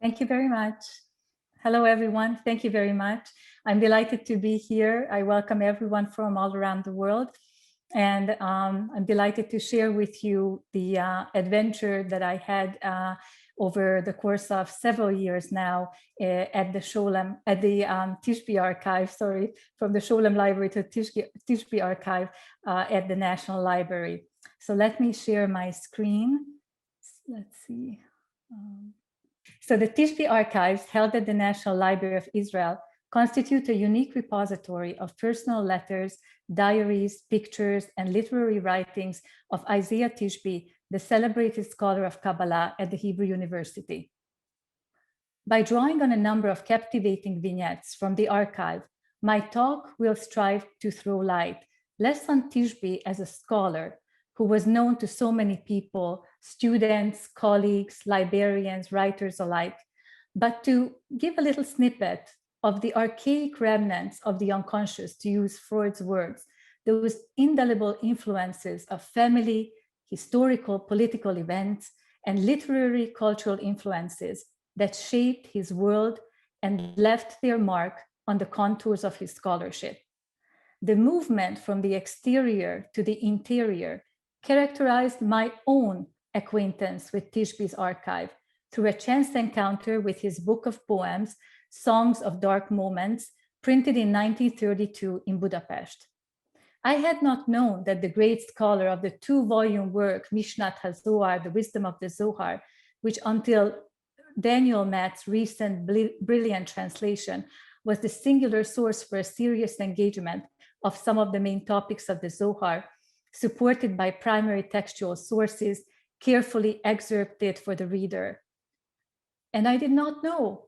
Thank you very much. Hello, everyone. Thank you very much. I'm delighted to be here. I welcome everyone from all around the world. And I'm delighted to share with you the adventure that I had over the course of several years now at the Tishby archive, from the Sholem Library to Tishby archive at the National Library. So let me share my screen. Let's see. So the Tishby archives held at the National Library of Israel constitute a unique repository of personal letters, diaries, pictures, and literary writings of Isaiah Tishby, the celebrated scholar of Kabbalah at the Hebrew University. By drawing on a number of captivating vignettes from the archive, my talk will strive to throw light less on Tishby as a scholar who was known to so many people, students, colleagues, librarians, writers alike, but to give a little snippet of the archaic remnants of the unconscious, to use Freud's words, those indelible influences of family, historical, political events, and literary cultural influences that shaped his world and left their mark on the contours of his scholarship. The movement from the exterior to the interior characterized my own acquaintance with Tishby's archive through a chance encounter with his book of poems, Songs of Dark Moments, printed in 1932 in Budapest. I had not known that the great scholar of the 2-volume work, Mishnat HaZohar, the Wisdom of the Zohar, which until Daniel Matt's recent brilliant translation was the singular source for a serious engagement of some of the main topics of the Zohar, supported by primary textual sources, carefully excerpted for the reader. And I did not know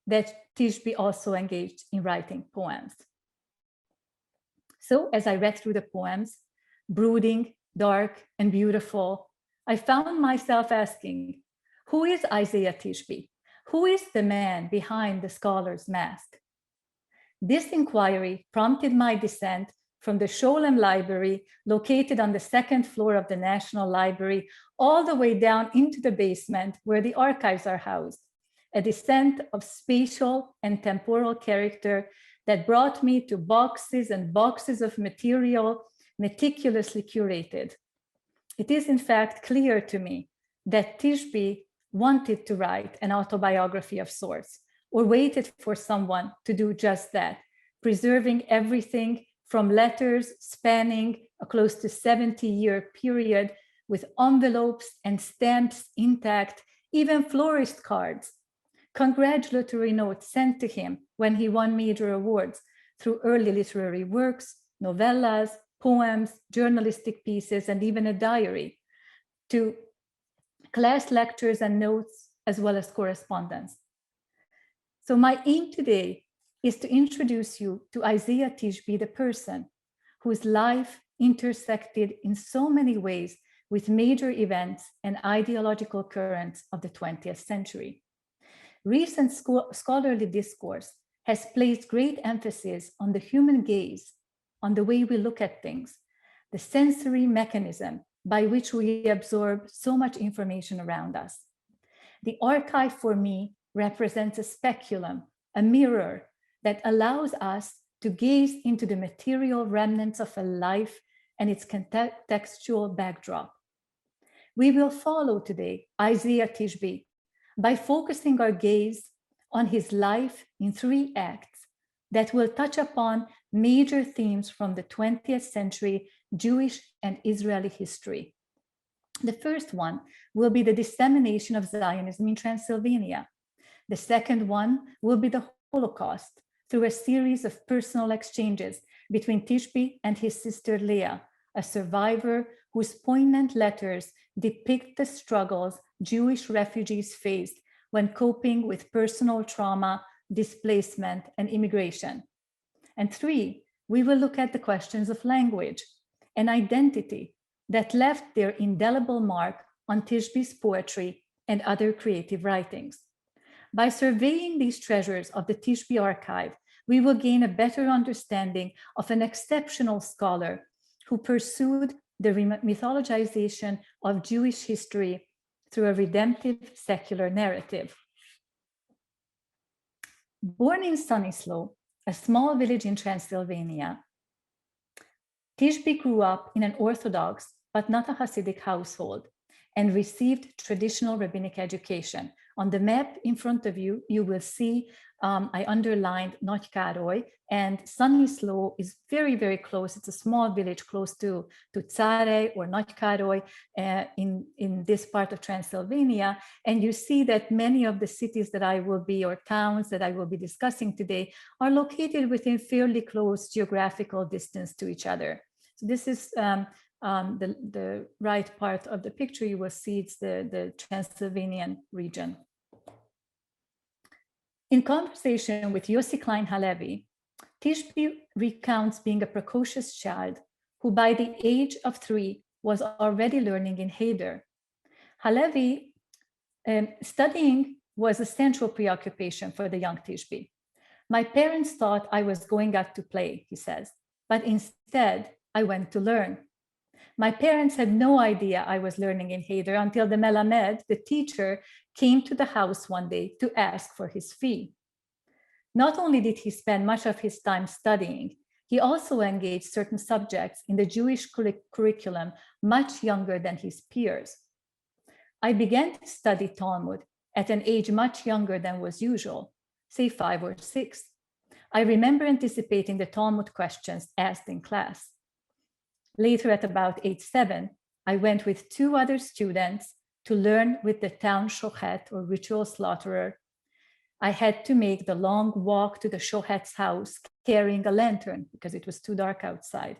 that Tishby also engaged in writing poems. So as I read through the poems, brooding, dark, and beautiful, I found myself asking, who is Isaiah Tishby? Who is the man behind the scholar's mask? This inquiry prompted my descent from the Sholem Library, located on the 2nd floor of the National Library, all the way down into the basement where the archives are housed, a descent of spatial and temporal character that brought me to boxes and boxes of material meticulously curated. It is in fact clear to me that Tishby wanted to write an autobiography of sorts, or waited for someone to do just that, preserving everything from letters spanning a close to 70-year period with envelopes and stamps intact, even florist cards, congratulatory notes sent to him when he won major awards through early literary works, novellas, poems, journalistic pieces, and even a diary, to class lectures and notes, as well as correspondence. So my aim today is to introduce you to Isaiah Tishby, the person whose life intersected in so many ways with major events and ideological currents of the 20th century. Recent scholarly discourse has placed great emphasis on the human gaze, on the way we look at things, the sensory mechanism by which we absorb so much information around us. The archive for me represents a speculum, a mirror that allows us to gaze into the material remnants of a life and its contextual backdrop. We will follow today Isaiah Tishby by focusing our gaze on his life in 3 acts that will touch upon major themes from the 20th century Jewish and Israeli history. The first one will be the dissemination of Zionism in Transylvania. The second one will be the Holocaust, through a series of personal exchanges between Tishby and his sister Leia, a survivor whose poignant letters depict the struggles Jewish refugees faced when coping with personal trauma, displacement, and immigration. And 3, we will look at the questions of language and identity that left their indelible mark on Tishby's poetry and other creative writings. By surveying these treasures of the Tishby archive, we will gain a better understanding of an exceptional scholar who pursued the mythologization of Jewish history through a redemptive secular narrative. Born in Stanislaw, a small village in Transylvania, Tishby grew up in an Orthodox but not a Hasidic household and received traditional rabbinic education. On the map in front of you, you will see I underlined Nagy Károly, and Stanislaw is very, very close. It's a small village close to Czare or Nagy Károly in this part of Transylvania. And you see that many of the cities that I will be, or towns that I will be discussing today, are located within fairly close geographical distance to each other. So this is the right part of the picture. You will see it's the Transylvanian region. In conversation with Yossi Klein Halevi, Tishby recounts being a precocious child who by the age of 3 was already learning in Heder. Halevi, studying was a central preoccupation for the young Tishby. My parents thought I was going out to play, he says, but instead I went to learn. My parents had no idea I was learning in Heder until the Melamed, the teacher, came to the house one day to ask for his fee. Not only did he spend much of his time studying, he also engaged certain subjects in the Jewish curriculum much younger than his peers. I began to study Talmud at an age much younger than was usual, say 5 or 6. I remember anticipating the Talmud questions asked in class. Later, at about age 7, I went with 2 other students to learn with the town shochet, or ritual slaughterer. I had to make the long walk to the shochet's house carrying a lantern because it was too dark outside.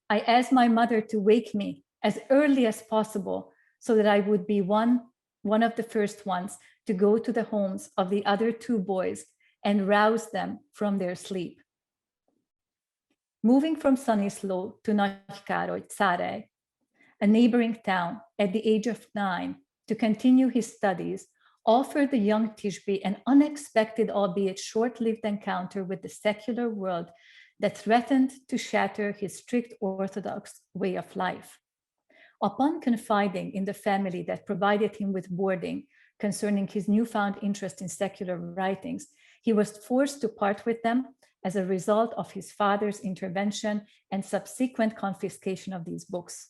I asked my mother to wake me as early as possible so that I would be one of the first ones to go to the homes of the other 2 boys and rouse them from their sleep. Moving from Stanislaw to Nagy Károly, Czare, a neighboring town, at the age of 9 to continue his studies, offered the young Tishby an unexpected, albeit short-lived encounter with the secular world that threatened to shatter his strict Orthodox way of life. Upon confiding in the family that provided him with boarding concerning his newfound interest in secular writings, he was forced to part with them as a result of his father's intervention and subsequent confiscation of these books.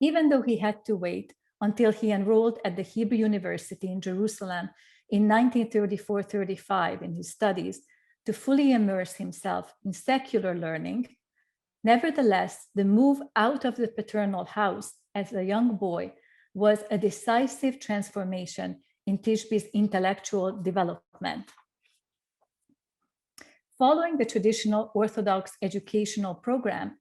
Even though he had to wait until he enrolled at the Hebrew University in Jerusalem in 1934-35 in his studies to fully immerse himself in secular learning, nevertheless, the move out of the paternal house as a young boy was a decisive transformation in Tishby's intellectual development. Following the traditional Orthodox educational program,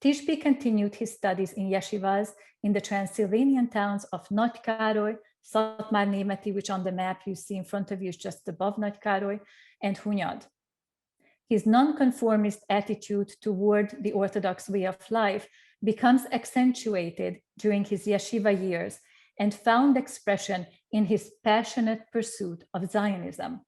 Tishby continued his studies in yeshivas in the Transylvanian towns of Nagy Károly, Szatmár-Németi, which on the map you see in front of you is just above Nagy Károly, and Hunyad. His nonconformist attitude toward the Orthodox way of life becomes accentuated during his yeshiva years and found expression in his passionate pursuit of Zionism.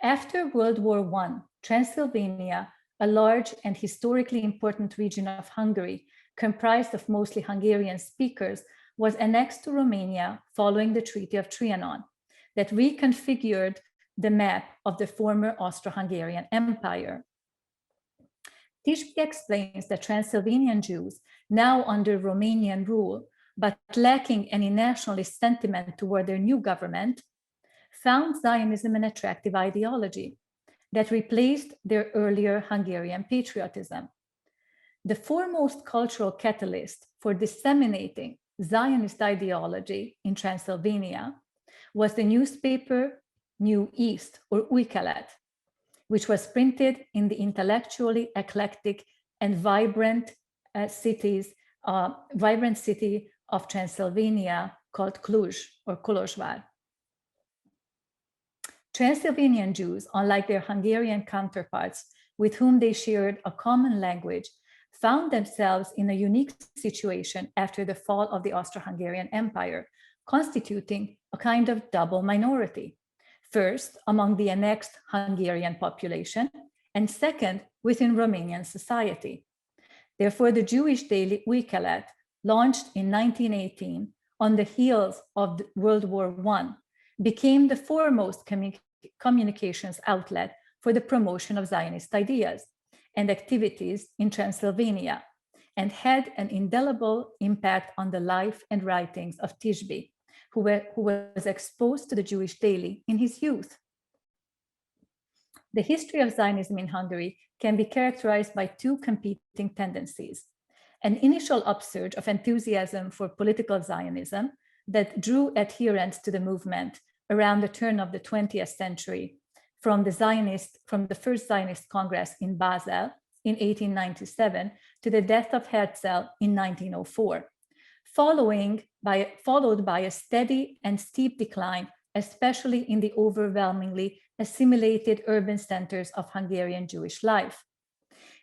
After World War I, Transylvania, a large and historically important region of Hungary, comprised of mostly Hungarian speakers, was annexed to Romania following the Treaty of Trianon that reconfigured the map of the former Austro-Hungarian Empire. Tishby explains that Transylvanian Jews, now under Romanian rule, but lacking any nationalist sentiment toward their new government, found Zionism an attractive ideology that replaced their earlier Hungarian patriotism. The foremost cultural catalyst for disseminating Zionist ideology in Transylvania was the newspaper New East, or Új Kelet, which was printed in the intellectually eclectic and vibrant city of Transylvania called Cluj, or Kolozsvár. Transylvanian Jews, unlike their Hungarian counterparts with whom they shared a common language, found themselves in a unique situation after the fall of the Austro-Hungarian Empire, constituting a kind of double minority. First, among the annexed Hungarian population, and second, within Romanian society. Therefore, the Jewish daily Új Kelet, launched in 1918 on the heels of World War I, became the foremost communications outlet for the promotion of Zionist ideas and activities in Transylvania, and had an indelible impact on the life and writings of Tishby, who was exposed to the Jewish daily in his youth. The history of Zionism in Hungary can be characterized by two competing tendencies: an initial upsurge of enthusiasm for political Zionism that drew adherents to the movement around the turn of the 20th century from the first Zionist Congress in Basel in 1897 to the death of Herzl in 1904, followed by a steady and steep decline, especially in the overwhelmingly assimilated urban centers of Hungarian Jewish life.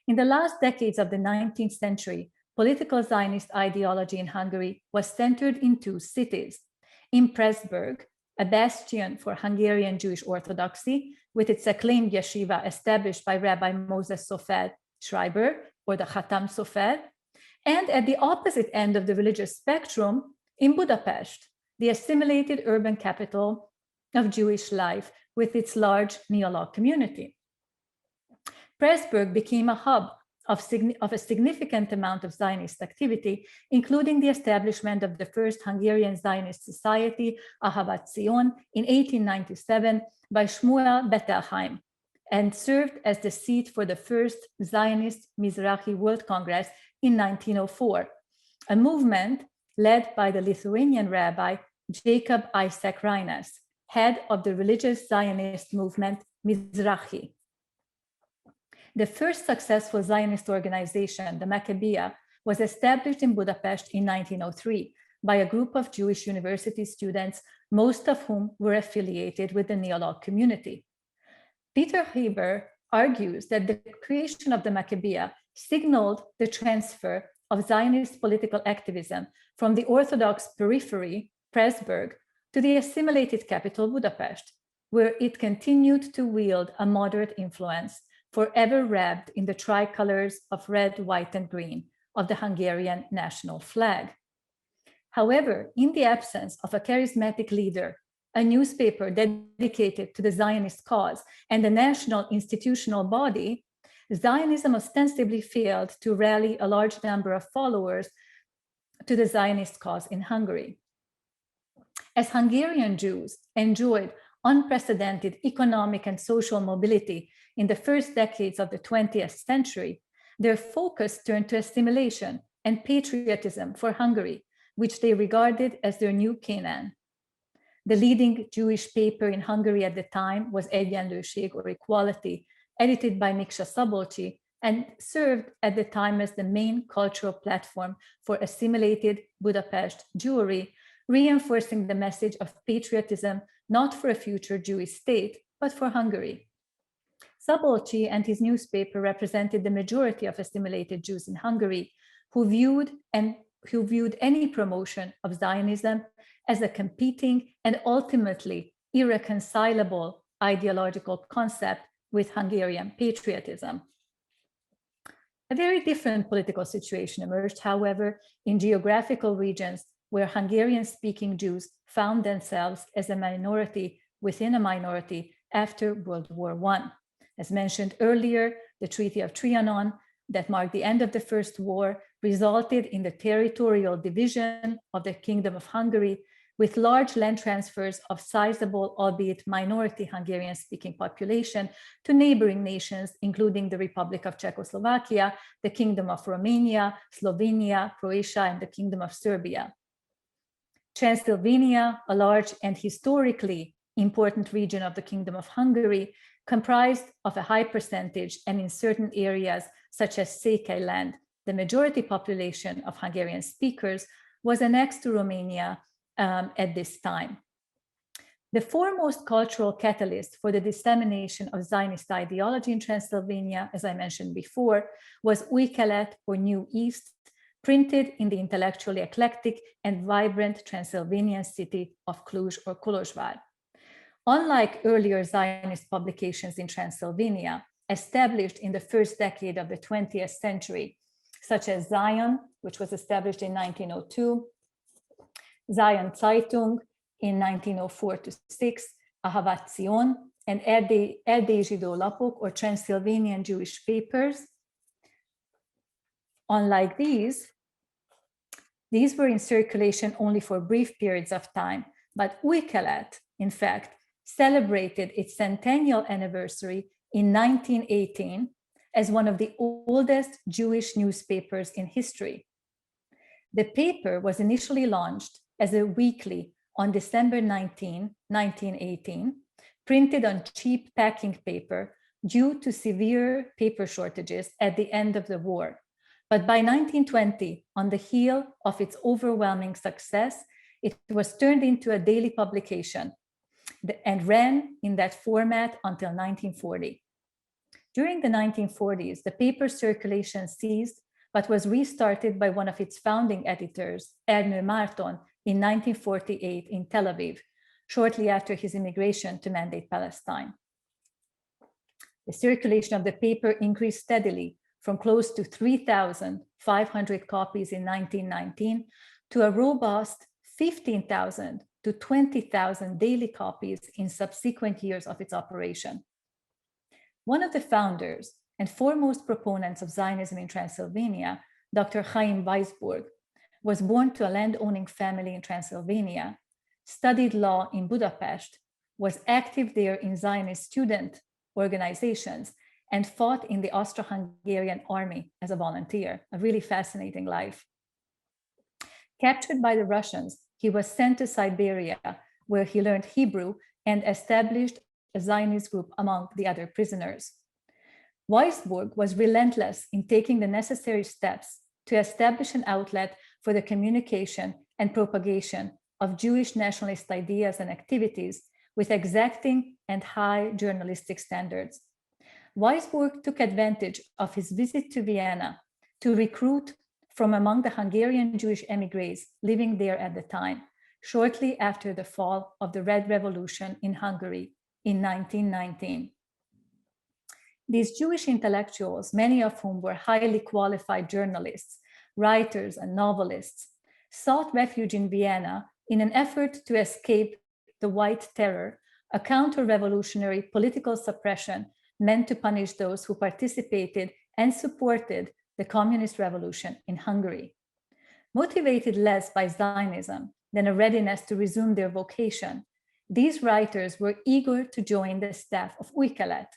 In the last decades of the 19th century, political Zionist ideology in Hungary was centered in two cities: in Pressburg, a bastion for Hungarian Jewish orthodoxy, with its acclaimed yeshiva established by Rabbi Moses Sofer Schreiber, or the Khatam Sofer, and at the opposite end of the religious spectrum, in Budapest, the assimilated urban capital of Jewish life with its large Neo-Law community. Pressburg became a hub of a significant amount of Zionist activity, including the establishment of the first Hungarian Zionist society, Ahavat Zion, in 1897 by Shmuel Bettelheim, and served as the seat for the first Zionist Mizrahi World Congress in 1904, a movement led by the Lithuanian rabbi Jacob Isaac Reines, head of the religious Zionist movement Mizrahi. The first successful Zionist organization, the Maccabeah, was established in Budapest in 1903 by a group of Jewish university students, most of whom were affiliated with the Neo-Law community. Peter Heber argues that the creation of the Maccabeah signaled the transfer of Zionist political activism from the Orthodox periphery, Pressburg, to the assimilated capital, Budapest, where it continued to wield a moderate influence, forever wrapped in the tricolors of red, white, and green of the Hungarian national flag. However, in the absence of a charismatic leader, a newspaper dedicated to the Zionist cause, and a national institutional body, Zionism ostensibly failed to rally a large number of followers to the Zionist cause in Hungary. As Hungarian Jews enjoyed unprecedented economic and social mobility in the first decades of the 20th century, their focus turned to assimilation and patriotism for Hungary, which they regarded as their new Canaan. The leading Jewish paper in Hungary at the time was Egyenlőség, or Equality, edited by Miksa Szabolcsy, and served at the time as the main cultural platform for assimilated Budapest Jewry, reinforcing the message of patriotism not for a future Jewish state, but for Hungary. Szabolcsy and his newspaper represented the majority of assimilated Jews in Hungary, who viewed any promotion of Zionism as a competing and ultimately irreconcilable ideological concept with Hungarian patriotism. A very different political situation emerged, however, in geographical regions where Hungarian-speaking Jews found themselves as a minority within a minority after World War I. As mentioned earlier, the Treaty of Trianon that marked the end of the First War resulted in the territorial division of the Kingdom of Hungary, with large land transfers of sizable, albeit minority Hungarian-speaking population to neighboring nations, including the Republic of Czechoslovakia, the Kingdom of Romania, Slovenia, Croatia, and the Kingdom of Serbia. Transylvania, a large and historically important region of the Kingdom of Hungary, comprised of a high percentage, and in certain areas, such as Székelyland, the majority population of Hungarian speakers, was annexed to Romania at this time. The foremost cultural catalyst for the dissemination of Zionist ideology in Transylvania, as I mentioned before, was Új Kelet, or New East, printed in the intellectually eclectic and vibrant Transylvanian city of Cluj or Kolozsvár. Unlike earlier Zionist publications in Transylvania, established in the first decade of the 20th century, such as Zion, which was established in 1902, Zion Zeitung, in 1904-6, Ahavat Zion, and Erdélyi Zsidó Lapok, or Transylvanian Jewish papers. Unlike these were in circulation only for brief periods of time, but Új Kelet, in fact, celebrated its centennial anniversary in 1918 as one of the oldest Jewish newspapers in history. The paper was initially launched as a weekly on December 19, 1918, printed on cheap packing paper due to severe paper shortages at the end of the war. But by 1920, on the heel of its overwhelming success, it was turned into a daily publication and ran in that format until 1940. During the 1940s, the paper's circulation ceased, but was restarted by one of its founding editors, Ernő Márton, in 1948 in Tel Aviv, shortly after his immigration to Mandate Palestine. The circulation of the paper increased steadily from close to 3,500 copies in 1919 to a robust 15,000 to 20,000 daily copies in subsequent years of its operation. One of the founders and foremost proponents of Zionism in Transylvania, Dr. Chaim Weisburg, was born to a land-owning family in Transylvania, studied law in Budapest, was active there in Zionist student organizations, and fought in the Austro-Hungarian army as a volunteer, a really fascinating life. Captured by the Russians, he was sent to Siberia, where he learned Hebrew and established a Zionist group among the other prisoners. Weisburg was relentless in taking the necessary steps to establish an outlet for the communication and propagation of Jewish nationalist ideas and activities with exacting and high journalistic standards. Weisburg took advantage of his visit to Vienna to recruit from among the Hungarian Jewish emigres living there at the time, shortly after the fall of the Red Revolution in Hungary in 1919. These Jewish intellectuals, many of whom were highly qualified journalists, writers, and novelists, sought refuge in Vienna in an effort to escape the White Terror, a counter-revolutionary political suppression meant to punish those who participated and supported the communist revolution in Hungary. Motivated less by Zionism than a readiness to resume their vocation, these writers were eager to join the staff of Új Kelet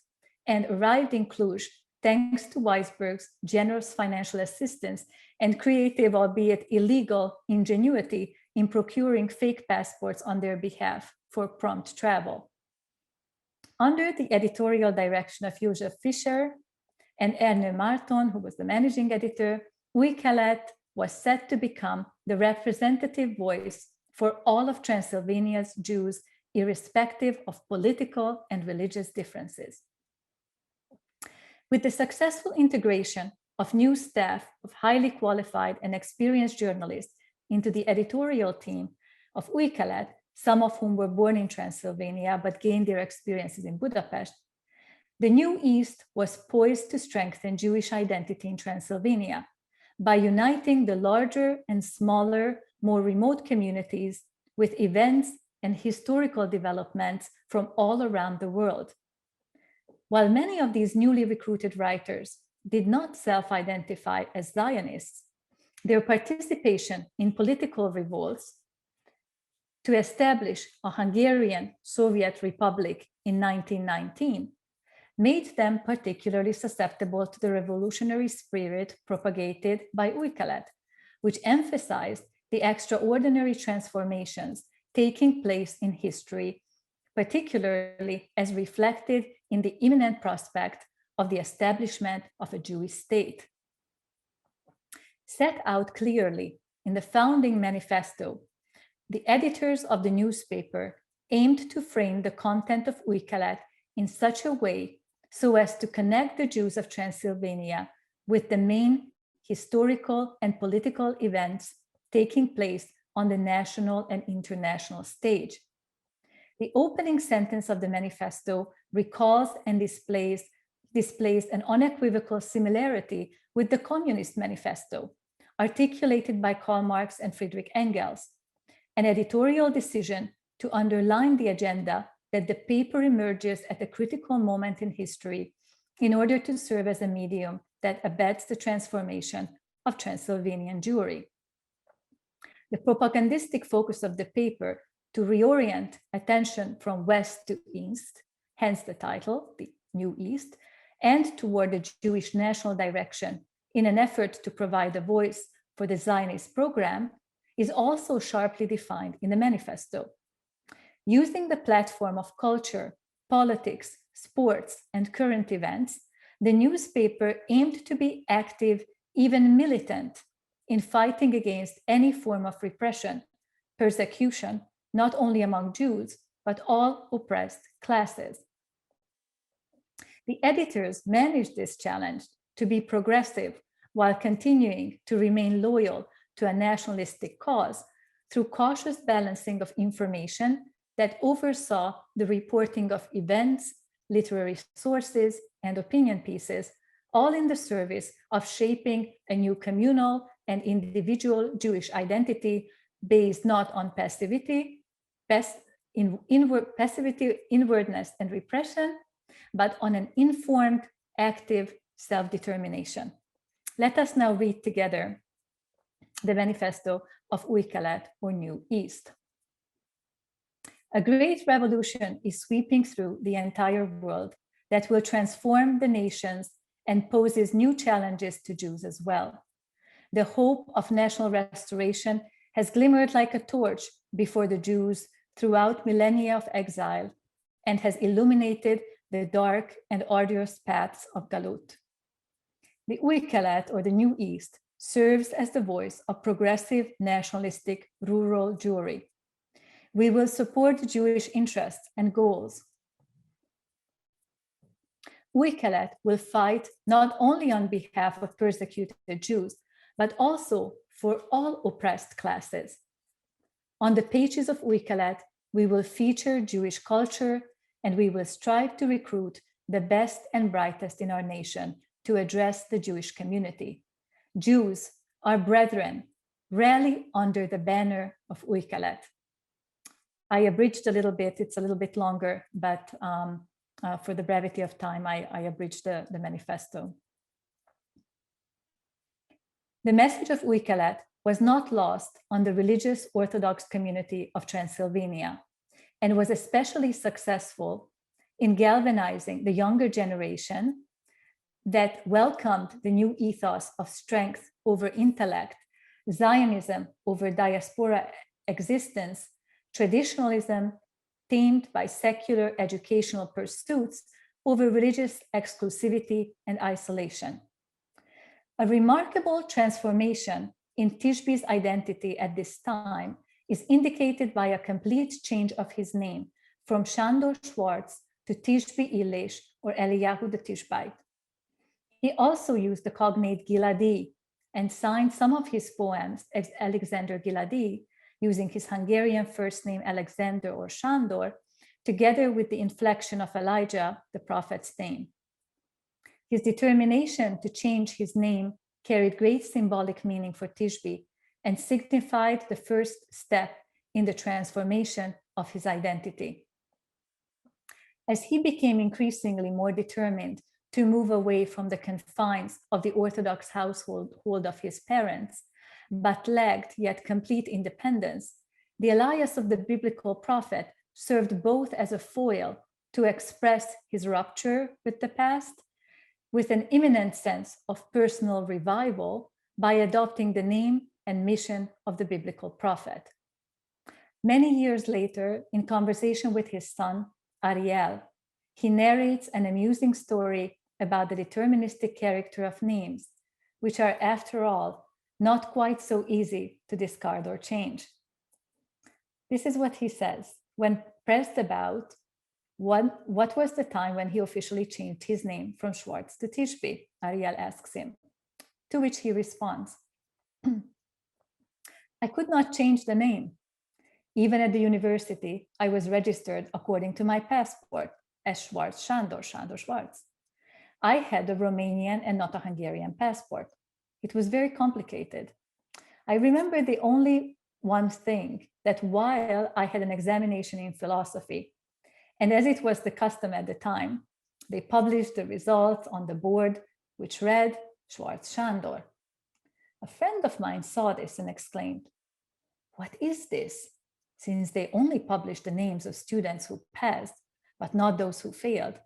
and arrived in Cluj thanks to Weisburg's generous financial assistance and creative, albeit illegal, ingenuity in procuring fake passports on their behalf for prompt travel. Under the editorial direction of József Fischer and Ernő Márton, who was the managing editor, Új Kelet was set to become the representative voice for all of Transylvania's Jews, irrespective of political and religious differences. With the successful integration of new staff of highly qualified and experienced journalists into the editorial team of Új Kelet, some of whom were born in Transylvania but gained their experiences in Budapest, the New East was poised to strengthen Jewish identity in Transylvania by uniting the larger and smaller, more remote communities with events and historical developments from all around the world. While many of these newly recruited writers did not self-identify as Zionists, their participation in political revolts to establish a Hungarian Soviet Republic in 1919 made them particularly susceptible to the revolutionary spirit propagated by Új Kelet, which emphasized the extraordinary transformations taking place in history, particularly as reflected in the imminent prospect of the establishment of a Jewish state. Set out clearly in the founding manifesto, the editors of the newspaper aimed to frame the content of Új Kelet in such a way so as to connect the Jews of Transylvania with the main historical and political events taking place on the national and international stage. The opening sentence of the manifesto recalls and displays an unequivocal similarity with the Communist Manifesto, articulated by Karl Marx and Friedrich Engels, an editorial decision to underline the agenda that the paper emerges at a critical moment in history in order to serve as a medium that abets the transformation of Transylvanian Jewry. The propagandistic focus of the paper to reorient attention from West to East, hence the title, the New East, and toward the Jewish national direction in an effort to provide a voice for the Zionist program, is also sharply defined in the manifesto. Using the platform of culture, politics, sports, and current events, the newspaper aimed to be active, even militant, in fighting against any form of repression, persecution, not only among Jews, but all oppressed classes. The editors managed this challenge to be progressive while continuing to remain loyal to a nationalistic cause through cautious balancing of information that oversaw the reporting of events, literary sources, and opinion pieces, all in the service of shaping a new communal and individual Jewish identity based not on passivity, inwardness, and repression, but on an informed, active self-determination. Let us now read together the manifesto of Új Kelet, or New East. A great revolution is sweeping through the entire world that will transform the nations and poses new challenges to Jews as well. The hope of national restoration has glimmered like a torch before the Jews throughout millennia of exile and has illuminated the dark and arduous paths of Galut. The Új Kelet, or the New East, serves as the voice of progressive nationalistic rural Jewry. We will support Jewish interests and goals. Új Kelet will fight not only on behalf of persecuted Jews, but also for all oppressed classes. On the pages of Új Kelet, we will feature Jewish culture, and we will strive to recruit the best and brightest in our nation to address the Jewish community. Jews, our brethren, rally under the banner of Új Kelet. I abridged a little bit, it's a little bit longer, but for the brevity of time, I abridged the manifesto. The message of Új Kelet was not lost on the religious Orthodox community of Transylvania, and was especially successful in galvanizing the younger generation that welcomed the new ethos of strength over intellect, Zionism over diaspora existence, traditionalism tamed by secular educational pursuits over religious exclusivity and isolation. A remarkable transformation in Tishby's identity at this time is indicated by a complete change of his name from Sándor Schwarz to Tishby Illés, or Eliyahu the Tishbite. He also used the cognate Giladi and signed some of his poems as Alexander Giladi, using his Hungarian first name Alexander or Sándor, together with the inflection of Elijah, the prophet's name. His determination to change his name carried great symbolic meaning for Tishby and signified the first step in the transformation of his identity. As he became increasingly more determined to move away from the confines of the Orthodox household of his parents, but lacked yet complete independence, the alias of the biblical prophet served both as a foil to express his rupture with the past, with an imminent sense of personal revival by adopting the name and mission of the biblical prophet. Many years later, in conversation with his son, Ariel, he narrates an amusing story about the deterministic character of names, which are, after all, not quite so easy to discard or change. This is what he says. When pressed about what was the time when he officially changed his name from Schwarz to Tishby, Ariel asks him, to which he responds, I could not change the name. Even at the university, I was registered according to my passport as Schwarz Sándor, Sándor Schwarz. I had a Romanian and not a Hungarian passport. It was very complicated. I remember the only one thing, that while I had an examination in philosophy, and as it was the custom at the time, they published the results on the board, which read Schwarz Sándor. A friend of mine saw this and exclaimed, "What is this?" Since they only published the names of students who passed, but not those who failed.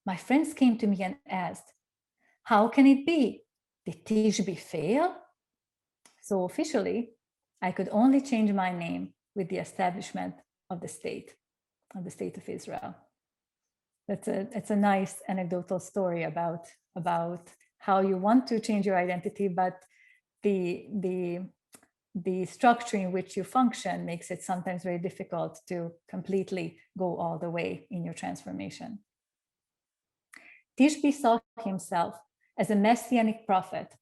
My friends came to me and asked, "How can it be? Did Tishby fail?" So officially, I could only change my name with the establishment of the state of Israel. It's a nice anecdotal story about how you want to change your identity, but the structure in which you function makes it sometimes very difficult to completely go all the way in your transformation. Tishby saw himself as a messianic prophet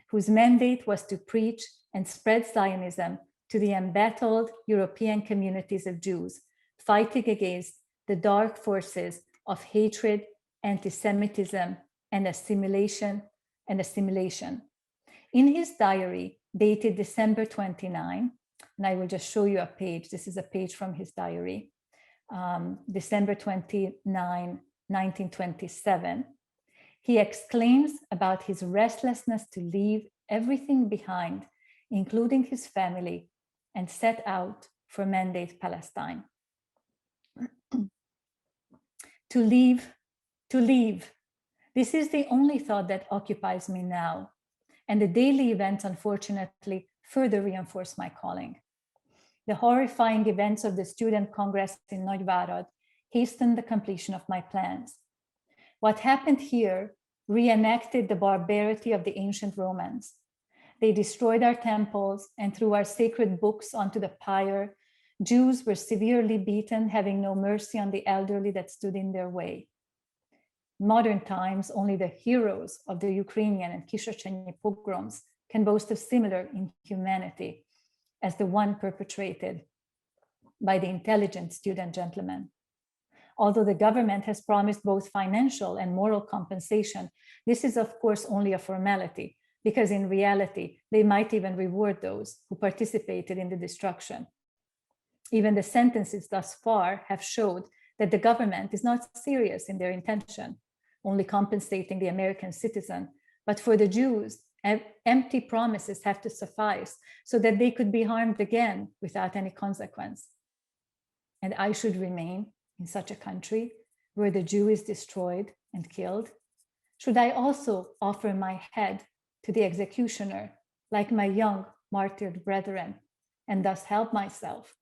whose mandate was to preach and spread Zionism to the embattled European communities of Jews, fighting against the dark forces of hatred, anti-Semitism, and assimilation. In his diary, dated December 29, and I will just show you a page. This is a page from his diary, December 29, 1927. He exclaims about his restlessness to leave everything behind, including his family, and set out for Mandate Palestine. To leave. This is the only thought that occupies me now. And the daily events, unfortunately, further reinforce my calling. The horrifying events of the Student Congress in Nagyvárad hastened the completion of my plans. What happened here reenacted the barbarity of the ancient Romans. They destroyed our temples and threw our sacred books onto the pyre. Jews were severely beaten, having no mercy on the elderly that stood in their way. In modern times, only the heroes of the Ukrainian and Kisochenyi pogroms can boast of similar inhumanity as the one perpetrated by the intelligent student gentlemen. Although the government has promised both financial and moral compensation, this is of course only a formality, because in reality, they might even reward those who participated in the destruction. Even the sentences thus far have showed that the government is not serious in their intention, only compensating the American citizen, but for the Jews, empty promises have to suffice so that they could be harmed again without any consequence. And I should remain in such a country where the Jew is destroyed and killed? Should I also offer my head to the executioner, like my young martyred brethren, and thus help myself?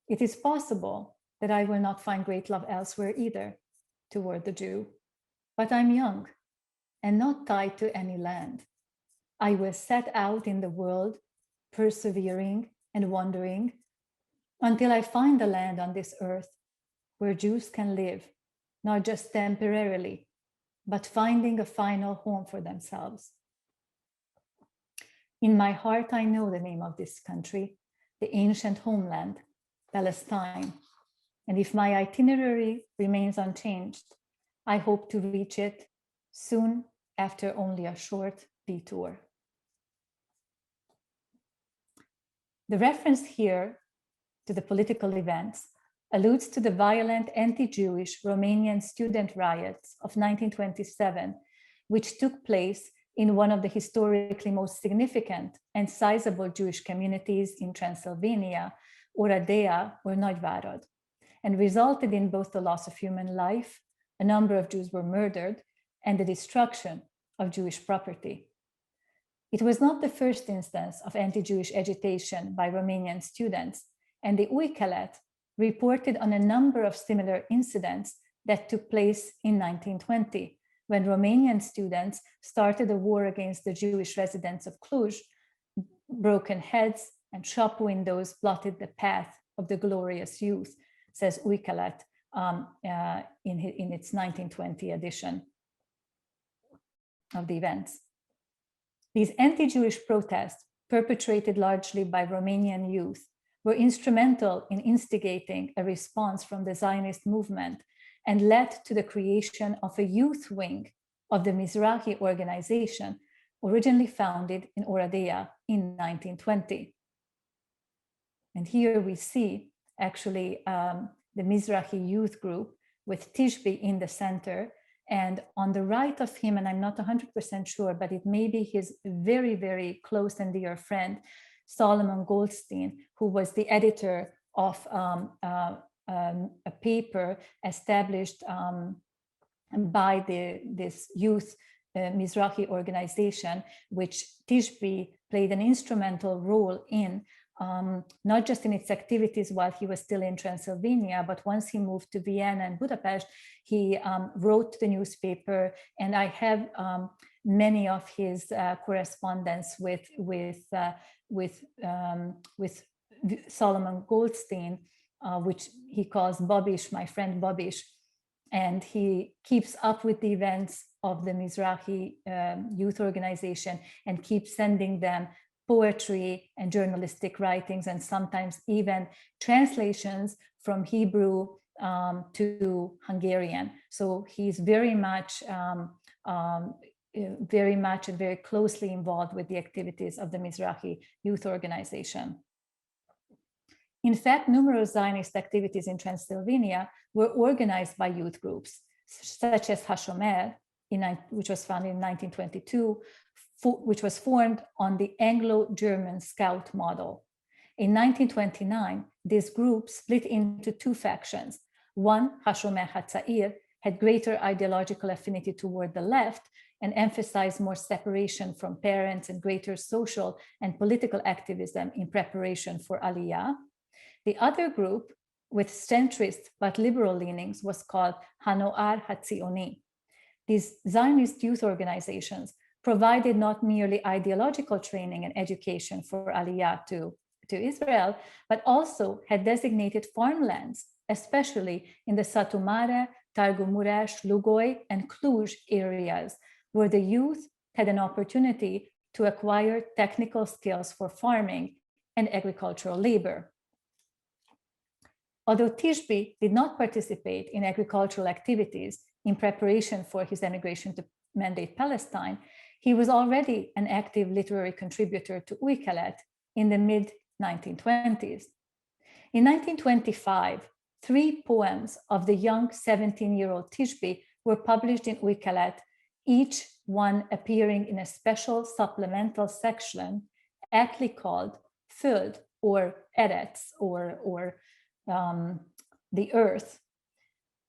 It is possible that I will not find great love elsewhere either toward the Jew, but I'm young and not tied to any land. I will set out in the world, persevering and wandering until I find a land on this earth where Jews can live, not just temporarily, but finding a final home for themselves. In my heart, I know the name of this country, the ancient homeland, Palestine. And if my itinerary remains unchanged, I hope to reach it soon after only a short detour. The reference here to the political events alludes to the violent anti-Jewish Romanian student riots of 1927, which took place in one of the historically most significant and sizable Jewish communities in Transylvania, Oradea or Nagyvárad, and resulted in both the loss of human life, a number of Jews were murdered, and the destruction of Jewish property. It was not the first instance of anti-Jewish agitation by Romanian students, and the Új Kelet reported on a number of similar incidents that took place in 1920, when Romanian students started a war against the Jewish residents of Cluj. Broken heads and shop windows blotted the path of the glorious youth, says Új Kelet in its 1920 edition of the events. These anti-Jewish protests, perpetrated largely by Romanian youth, were instrumental in instigating a response from the Zionist movement and led to the creation of a youth wing of the Mizrahi organization, originally founded in Oradea in 1920. And here we see actually the Mizrahi youth group with Tishby in the center. And on the right of him, and I'm not 100% sure, but it may be his very, very close and dear friend, Solomon Goldstein, who was the editor of a paper established by this youth Mizrahi organization, which Tishby played an instrumental role in, not just in its activities while he was still in Transylvania, but once he moved to Vienna and Budapest, he wrote the newspaper, and I have many of his correspondence with Solomon Goldstein, which he calls Babish, my friend Babish, and he keeps up with the events of the Mizrahi youth organization and keeps sending them poetry and journalistic writings, and sometimes even translations from Hebrew to Hungarian. So he's very much and very closely involved with the activities of the Mizrahi youth organization. In fact, numerous Zionist activities in Transylvania were organized by youth groups, such as Hashomer, which was founded in 1922, which was formed on the Anglo-German Scout model. In 1929, this group split into two factions. One, Hashomer HaTzair, had greater ideological affinity toward the left and emphasized more separation from parents and greater social and political activism in preparation for Aliyah. The other group, with centrist but liberal leanings, was called Hanoar HaTzioni. These Zionist youth organizations provided not merely ideological training and education for Aliyah to Israel, but also had designated farmlands, especially in the Satu Mare, Targu Mureș, Lugoj, and Cluj areas, where the youth had an opportunity to acquire technical skills for farming and agricultural labor. Although Tishby did not participate in agricultural activities in preparation for his emigration to Mandate Palestine, he was already an active literary contributor to Új Kelet in the mid-1920s. In 1925, 3 poems of the young 17-year-old Tishby were published in Új Kelet, each one appearing in a special supplemental section, aptly called Föld, or Eretz, or the Earth,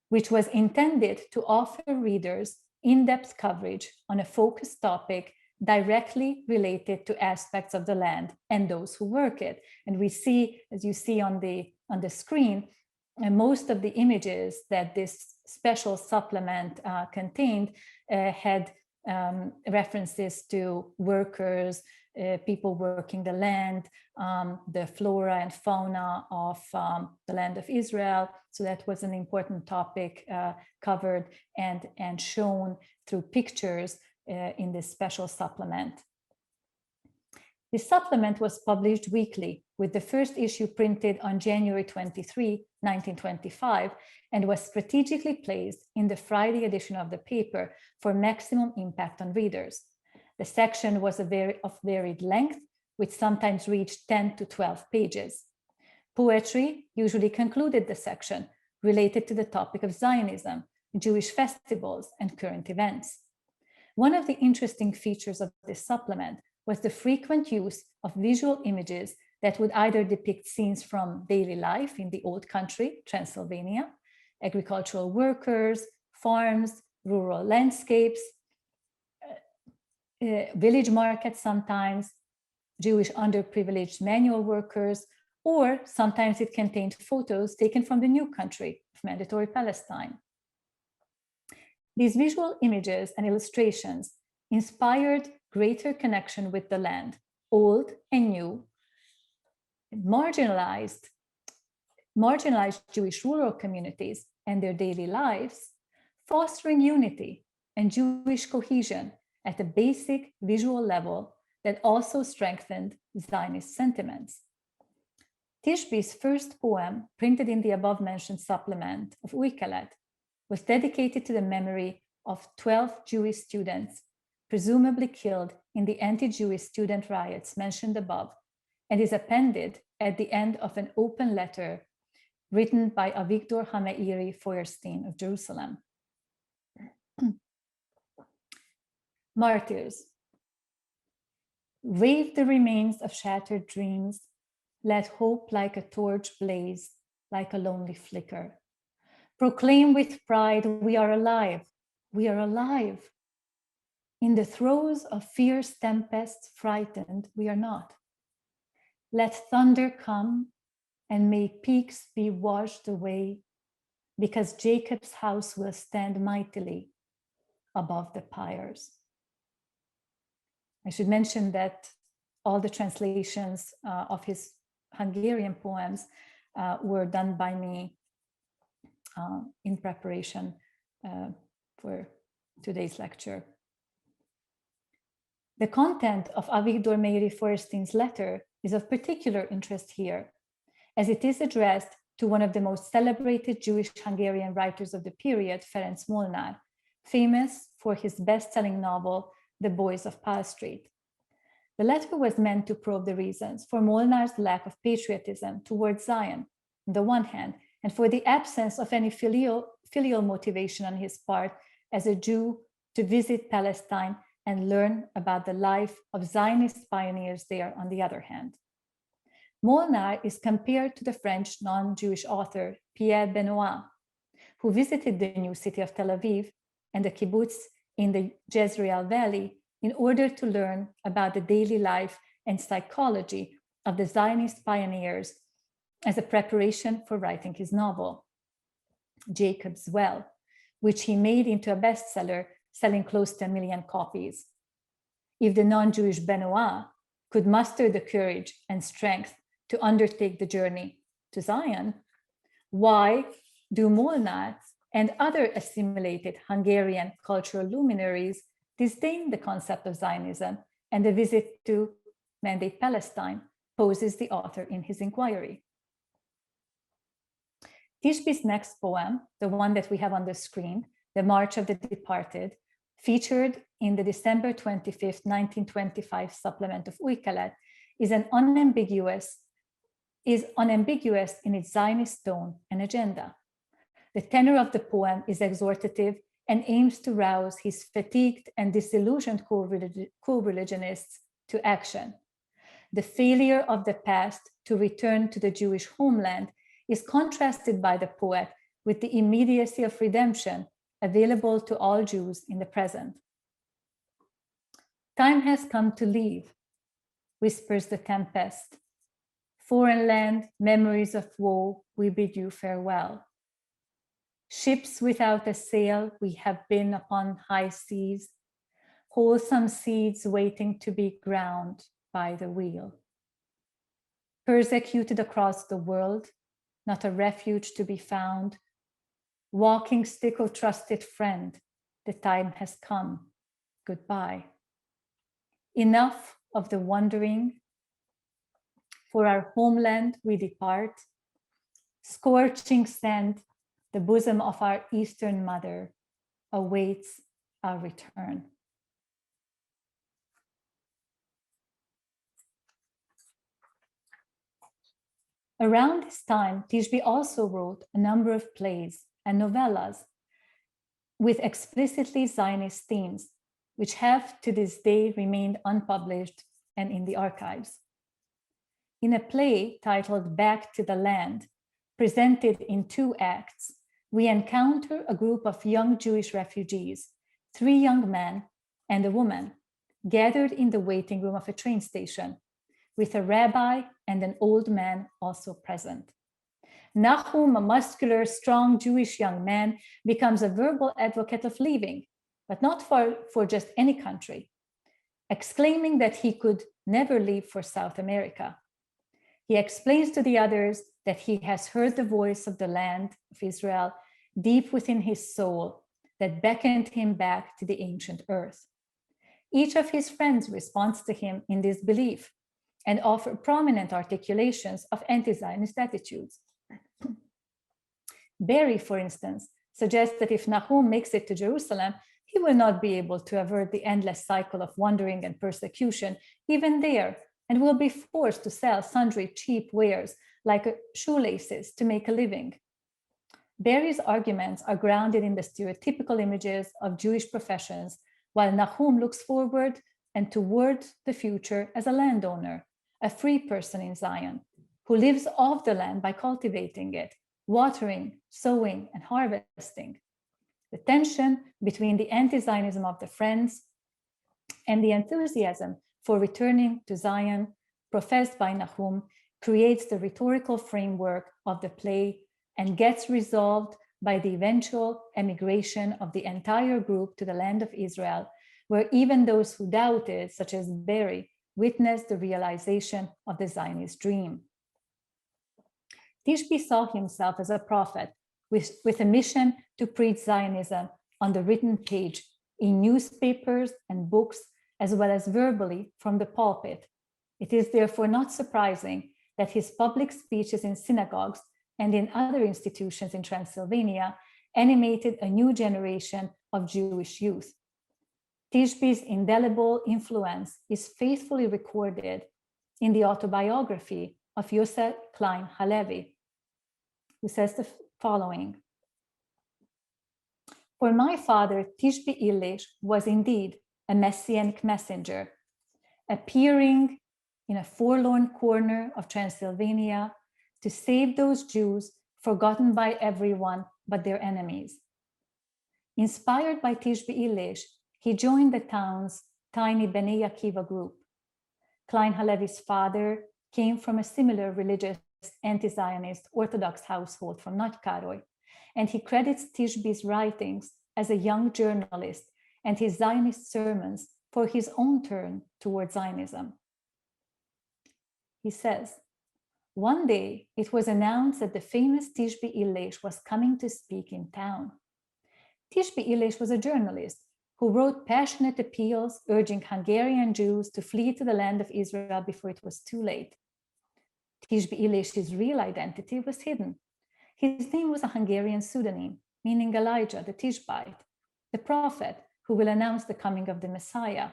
which was intended to offer readers in-depth coverage on a focused topic directly related to aspects of the land and those who work it. And we see, as you see on the screen, most of the images that this special supplement contained had references to workers, people working the land, the flora and fauna of the land of Israel. So that was an important topic covered and shown through pictures in this special supplement. This supplement was published weekly, with the first issue printed on January 23, 1925, and was strategically placed in the Friday edition of the paper for maximum impact on readers. The section was of varied length, which sometimes reached 10 to 12 pages. Poetry usually concluded the section related to the topic of Zionism, Jewish festivals, and current events. One of the interesting features of this supplement was the frequent use of visual images that would either depict scenes from daily life in the old country, Transylvania, agricultural workers, farms, rural landscapes, village markets sometimes, Jewish underprivileged manual workers, or sometimes it contained photos taken from the new country of Mandatory Palestine. These visual images and illustrations inspired greater connection with the land, old and new, marginalized Jewish rural communities and their daily lives, fostering unity and Jewish cohesion at a basic visual level that also strengthened Zionist sentiments. Tishby's first poem, printed in the above-mentioned supplement of Új Kelet, was dedicated to the memory of 12 Jewish students, presumably killed in the anti-Jewish student riots mentioned above, and is appended at the end of an open letter written by Avigdor Hameiri Feuerstein of Jerusalem. Martyrs. Wave the remains of shattered dreams. Let hope like a torch blaze, like a lonely flicker. Proclaim with pride, we are alive, we are alive. In the throes of fierce tempests frightened, we are not. Let thunder come and may peaks be washed away, because Jacob's house will stand mightily above the pyres. I should mention that all the translations of his Hungarian poems were done by me in preparation for today's lecture. The content of Avigdor Meiri Feuerstein's letter is of particular interest here, as it is addressed to one of the most celebrated Jewish Hungarian writers of the period, Ferenc Molnár, famous for his best-selling novel, The Boys of Pál Street. The letter was meant to probe the reasons for Molnár's lack of patriotism towards Zion, on the one hand, and for the absence of any filial motivation on his part as a Jew to visit Palestine and learn about the life of Zionist pioneers there on the other hand. Molnár is compared to the French non-Jewish author Pierre Benoit, who visited the new city of Tel Aviv and the kibbutz in the Jezreel Valley in order to learn about the daily life and psychology of the Zionist pioneers as a preparation for writing his novel, Jacob's Well, which he made into a bestseller, selling close to 1 million copies. If the non-Jewish Benoit could muster the courage and strength to undertake the journey to Zion, why do Molnár and other assimilated Hungarian cultural luminaries disdain the concept of Zionism and the visit to Mandate Palestine, poses the author in his inquiry. Tishby's next poem, the one that we have on the screen, The March of the Departed, featured in the December 25th, 1925 supplement of Új Kelet, is unambiguous in its Zionist tone and agenda. The tenor of the poem is exhortative and aims to rouse his fatigued and disillusioned co-religionists to action. The failure of the past to return to the Jewish homeland is contrasted by the poet with the immediacy of redemption available to all Jews in the present. Time has come to leave, whispers the tempest. Foreign land, memories of woe, we bid you farewell. Ships without a sail, we have been upon high seas, wholesome seeds waiting to be ground by the wheel. Persecuted across the world, not a refuge to be found. Walking stick of trusted friend, the time has come. Goodbye. Enough of the wandering. For our homeland we depart. Scorching sand, the bosom of our Eastern mother awaits our return. Around this time, Tishby also wrote a number of plays and novellas with explicitly Zionist themes, which have to this day remained unpublished and in the archives. In a play titled Back to the Land, presented in 2 acts, we encounter a group of young Jewish refugees, 3 young men and a woman, gathered in the waiting room of a train station, with a rabbi and an old man also present. Nahum, a muscular, strong Jewish young man, becomes a verbal advocate of leaving, but not for just any country, exclaiming that he could never leave for South America. He explains to the others that he has heard the voice of the land of Israel deep within his soul that beckoned him back to the ancient earth. Each of his friends responds to him in this belief and offer prominent articulations of anti-Zionist attitudes. Barry, for instance, suggests that if Nahum makes it to Jerusalem, he will not be able to avert the endless cycle of wandering and persecution, even there, and will be forced to sell sundry cheap wares like shoelaces to make a living. Barry's arguments are grounded in the stereotypical images of Jewish professions, while Nahum looks forward and toward the future as a landowner, a free person in Zion, who lives off the land by cultivating it, watering, sowing, and harvesting. The tension between the anti-Zionism of the Friends and the enthusiasm for returning to Zion professed by Nahum creates the rhetorical framework of the play and gets resolved by the eventual emigration of the entire group to the land of Israel, where even those who doubted, such as Barry, witnessed the realization of the Zionist dream. Tishby saw himself as a prophet with a mission to preach Zionism on the written page in newspapers and books, as well as verbally from the pulpit. It is therefore not surprising that his public speeches in synagogues and in other institutions in Transylvania animated a new generation of Jewish youth. Tishby's indelible influence is faithfully recorded in the autobiography of Yosef Klein Halevi, who says the following: "For my father, Tishby Illich was indeed a messianic messenger, appearing in a forlorn corner of Transylvania to save those Jews forgotten by everyone but their enemies. Inspired by Tishby Illich, he joined the town's tiny Bnei Akiva group. Klein Halevi's father came from a similar religious anti-Zionist Orthodox household from Nagykároly, and he credits Tishby's writings as a young journalist and his Zionist sermons for his own turn towards Zionism. He says, one day it was announced that the famous Tishby Illich was coming to speak in town. Tishby Illich was a journalist who wrote passionate appeals urging Hungarian Jews to flee to the land of Israel before it was too late. Tishby Illich's real identity was hidden. His name was a Hungarian pseudonym, meaning Elijah, the Tishbite, the prophet who will announce the coming of the Messiah.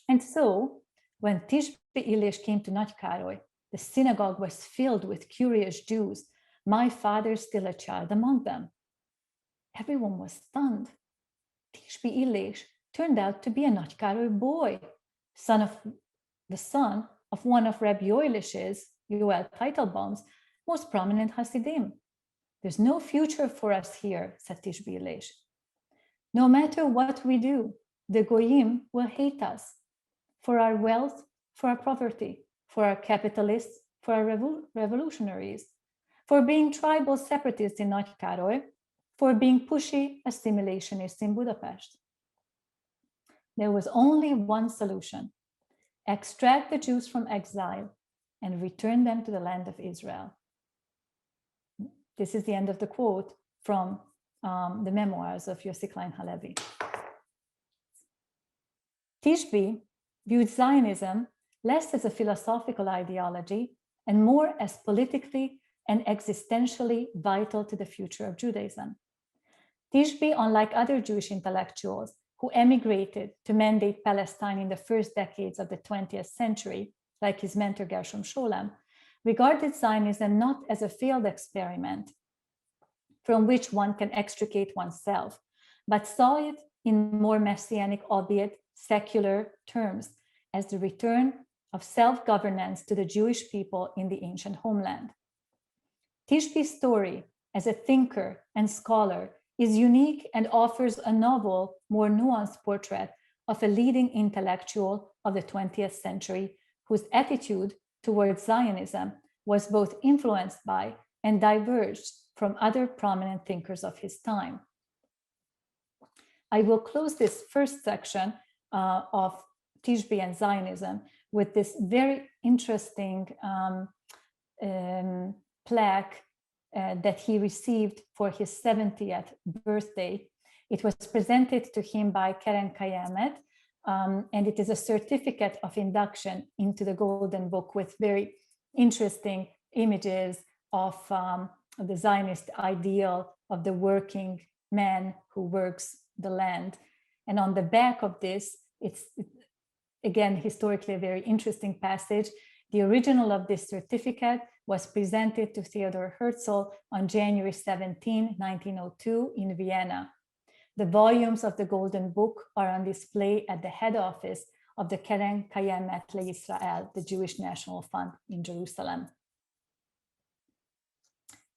And so, when Tishby Illich came to Nagykároly, the synagogue was filled with curious Jews, my father still a child among them. Everyone was stunned. Tishby Illich turned out to be a Nagykároly boy, the son of one of Rabbi Yoelish's, Yoel Teitelbaum's, most prominent Hasidim. There's no future for us here, said Tishby Illich. No matter what we do, the Goyim will hate us for our wealth, for our poverty, for our capitalists, for our revolutionaries, for being tribal separatists in Nagykároly, for being pushy assimilationists in Budapest. There was only one solution: extract the Jews from exile and return them to the land of Israel. This is the end of the quote from the memoirs of Yossi Klein Halevi. Tishby viewed Zionism less as a philosophical ideology and more as politically and existentially vital to the future of Judaism. Tishby, unlike other Jewish intellectuals who emigrated to mandate Palestine in the first decades of the 20th century, like his mentor Gershom Scholem, regarded Zionism not as a failed experiment from which one can extricate oneself, but saw it in more messianic, albeit secular terms, as the return of self-governance to the Jewish people in the ancient homeland. Tishby's story as a thinker and scholar is unique and offers a novel, more nuanced portrait of a leading intellectual of the 20th century whose attitude towards Zionism was both influenced by and diverged from other prominent thinkers of his time. I will close this first section of Tishby and Zionism with this very interesting plaque that he received for his 70th birthday. It was presented to him by Keren Kayemet, and it is a certificate of induction into the Golden Book with very interesting images of the Zionist ideal of the working man who works the land. And on the back of this, again, historically a very interesting passage. The original of this certificate was presented to Theodor Herzl on January 17, 1902 in Vienna. The volumes of the Golden Book are on display at the head office of the Keren Kayemet LeIsrael, the Jewish National Fund in Jerusalem.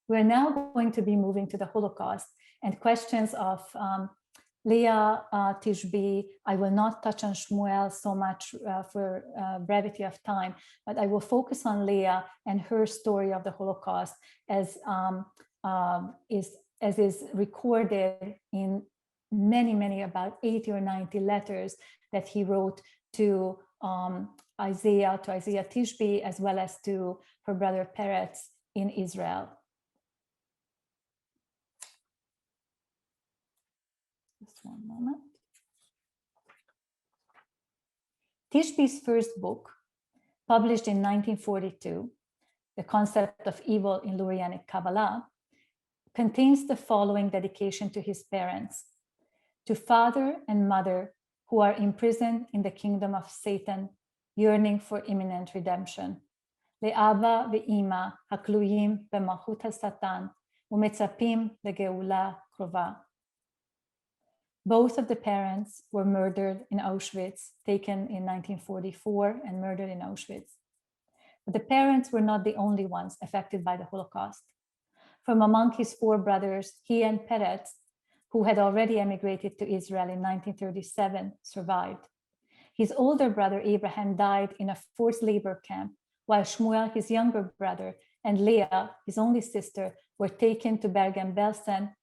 We're now going to be moving to the Holocaust and questions of Leia, Tishby. I will not touch on Shmuel so much for brevity of time, but I will focus on Leia and her story of the Holocaust as is recorded in many, about 80 or 90 letters that he wrote to Isaiah Tishby, as well as to her brother Peretz in Israel. Just one moment. Tishby's first book, published in 1942, The Concept of Evil in Lurianic Kabbalah, contains the following dedication to his parents: to father and mother who are imprisoned in the kingdom of Satan, yearning for imminent redemption. Le'aba ve'ima hakluyim b'malchut ha'satan u'metzapim legeula krova. Both of the parents were murdered in Auschwitz, taken in 1944 and murdered in Auschwitz. But the parents were not the only ones affected by the Holocaust. From among his four brothers, he and Peretz, who had already emigrated to Israel in 1937, survived. His older brother Abraham died in a forced labor camp, while Shmuel, his younger brother, and Leia, his only sister, were taken to Bergen-Belsen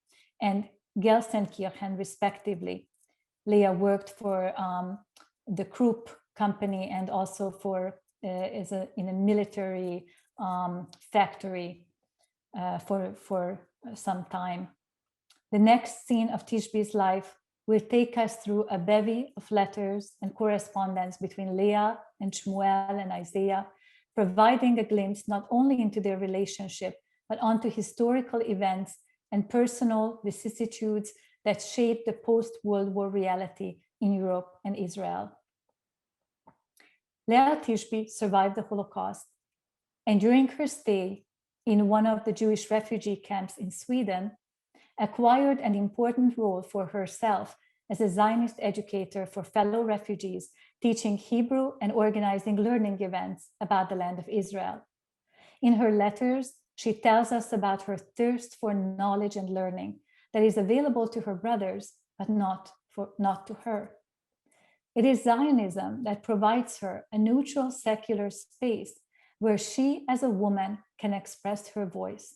and Gelsenkirchen, respectively. Leia worked for the Krupp company and also for in a military factory for some time. The next scene of Tishby's life will take us through a bevy of letters and correspondence between Leia and Shmuel and Isaiah, providing a glimpse not only into their relationship, but onto historical events and personal vicissitudes that shaped the post-World War reality in Europe and Israel. Leia Tishby survived the Holocaust, and during her stay in one of the Jewish refugee camps in Sweden, acquired an important role for herself as a Zionist educator for fellow refugees, teaching Hebrew and organizing learning events about the land of Israel. In her letters, she tells us about her thirst for knowledge and learning that is available to her brothers, but not to her. It is Zionism that provides her a neutral secular space where she, as a woman, can express her voice.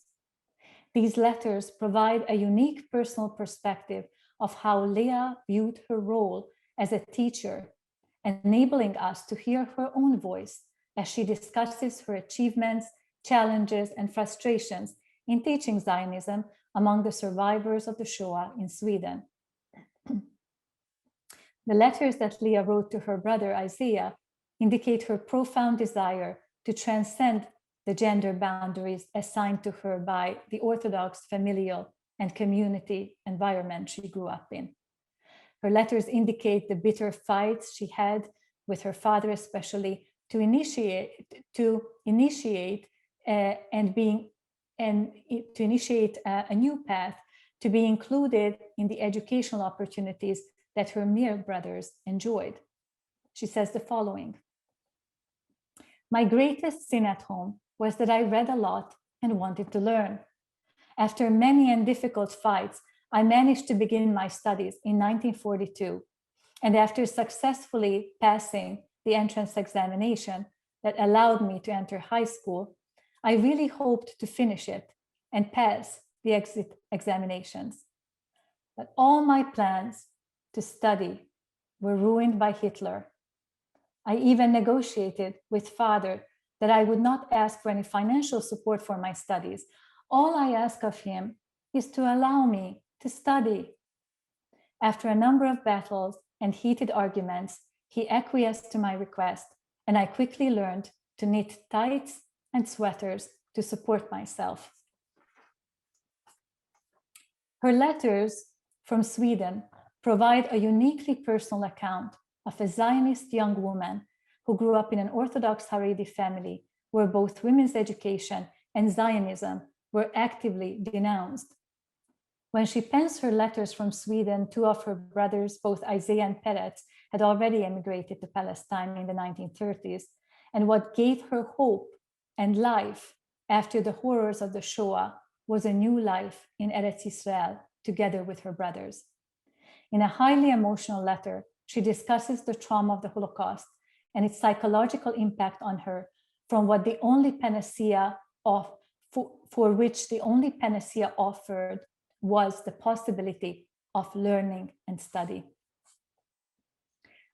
These letters provide a unique personal perspective of how Leia viewed her role as a teacher, enabling us to hear her own voice as she discusses her achievements, challenges, and frustrations in teaching Zionism among the survivors of the Shoah in Sweden. The letters that Leia wrote to her brother Isaiah indicate her profound desire to transcend the gender boundaries assigned to her by the Orthodox familial and community environment she grew up in. Her letters indicate the bitter fights she had with her father, especially to initiate a new path to be included in the educational opportunities that her mere brothers enjoyed. She says the following: "My greatest sin at home was that I read a lot and wanted to learn. After many and difficult fights, I managed to begin my studies in 1942, and after successfully passing the entrance examination that allowed me to enter high school, I really hoped to finish it and pass the exit examinations. But all my plans to study were ruined by Hitler. I even negotiated with Father that I would not ask for any financial support for my studies. All I ask of him is to allow me to study. After a number of battles and heated arguments, he acquiesced to my request, and I quickly learned to knit tights and sweaters to support myself." Her letters from Sweden provide a uniquely personal account of a Zionist young woman who grew up in an Orthodox Haredi family where both women's education and Zionism were actively denounced. When she pens her letters from Sweden, two of her brothers, both Isaiah and Peretz, had already emigrated to Palestine in the 1930s, and what gave her hope and life after the horrors of the Shoah was a new life in Eretz Israel together with her brothers. In a highly emotional letter, she discusses the trauma of the Holocaust and its psychological impact on her from what the only panacea for which the only panacea offered was the possibility of learning and study.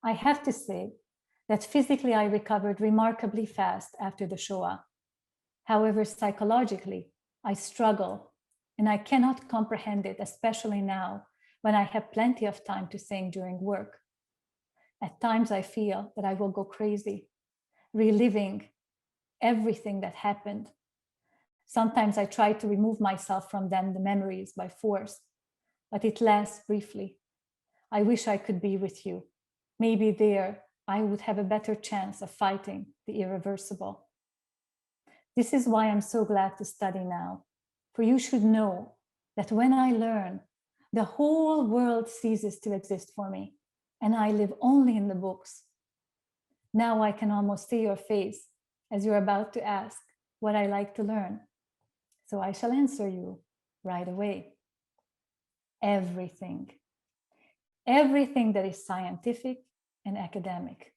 I have to say that physically I recovered remarkably fast after the Shoah. However, psychologically, I struggle and I cannot comprehend it, especially now when I have plenty of time to think during work. At times I feel that I will go crazy, reliving everything that happened. Sometimes I try to remove myself from them, the memories, by force, but it lasts briefly. I wish I could be with you. Maybe there I would have a better chance of fighting the irreversible. This is why I'm so glad to study now, for you should know that when I learn, the whole world ceases to exist for me, and I live only in the books. Now I can almost see your face as you're about to ask what I like to learn. So I shall answer you right away. Everything. Everything that is scientific and academic.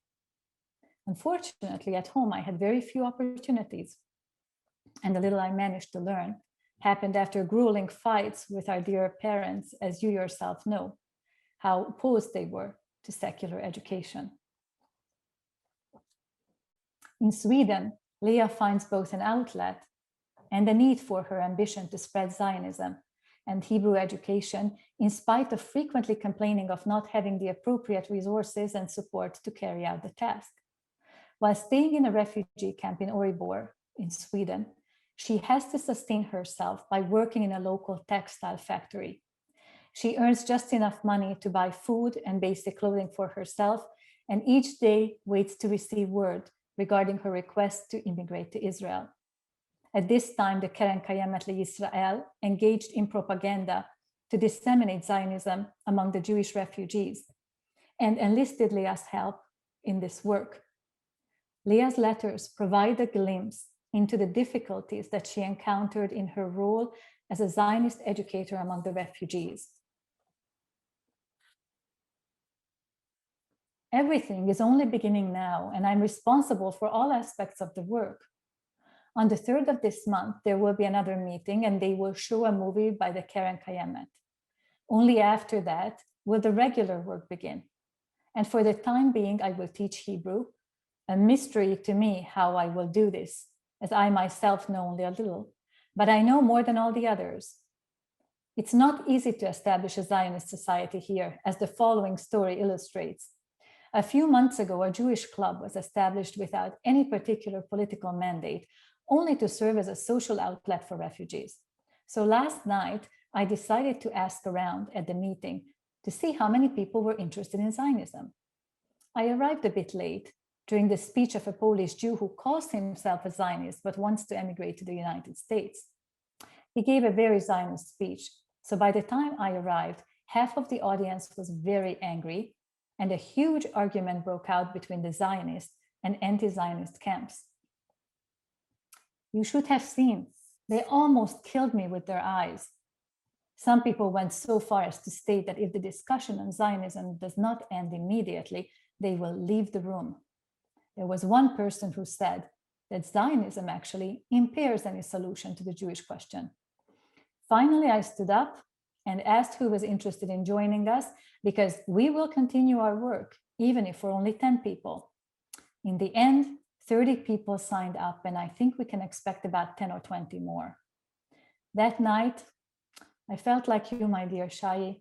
Unfortunately, at home, I had very few opportunities, and the little I managed to learn happened after grueling fights with our dear parents, as you yourself know, how opposed they were to secular education. In Sweden, Leia finds both an outlet and a need for her ambition to spread Zionism and Hebrew education, in spite of frequently complaining of not having the appropriate resources and support to carry out the task. While staying in a refugee camp in Oribor, in Sweden, she has to sustain herself by working in a local textile factory. She earns just enough money to buy food and basic clothing for herself, and each day waits to receive word regarding her request to immigrate to Israel. At this time, the Keren Kayemet Yisrael engaged in propaganda to disseminate Zionism among the Jewish refugees and enlisted Leah's help in this work. Leah's letters provide a glimpse into the difficulties that she encountered in her role as a Zionist educator among the refugees. Everything is only beginning now, and I'm responsible for all aspects of the work. On the 3rd of this month, there will be another meeting and they will show a movie by the Keren Kayemet. Only after that will the regular work begin. And for the time being, I will teach Hebrew, a mystery to me how I will do this, as I myself know only a little, but I know more than all the others. It's not easy to establish a Zionist society here, as the following story illustrates. A few months ago, a Jewish club was established without any particular political mandate, only to serve as a social outlet for refugees. So last night, I decided to ask around at the meeting to see how many people were interested in Zionism. I arrived a bit late during the speech of a Polish Jew who calls himself a Zionist but wants to emigrate to the United States. He gave a very Zionist speech, so by the time I arrived, half of the audience was very angry, and a huge argument broke out between the Zionist and anti-Zionist camps. You should have seen, they almost killed me with their eyes. Some people went so far as to state that if the discussion on Zionism does not end immediately, they will leave the room. There was one person who said that Zionism actually impairs any solution to the Jewish question. Finally, I stood up and asked who was interested in joining us, because we will continue our work, even if we're only 10 people. In the end, 30 people signed up, and I think we can expect about 10 or 20 more. That night, I felt like you, my dear Shai,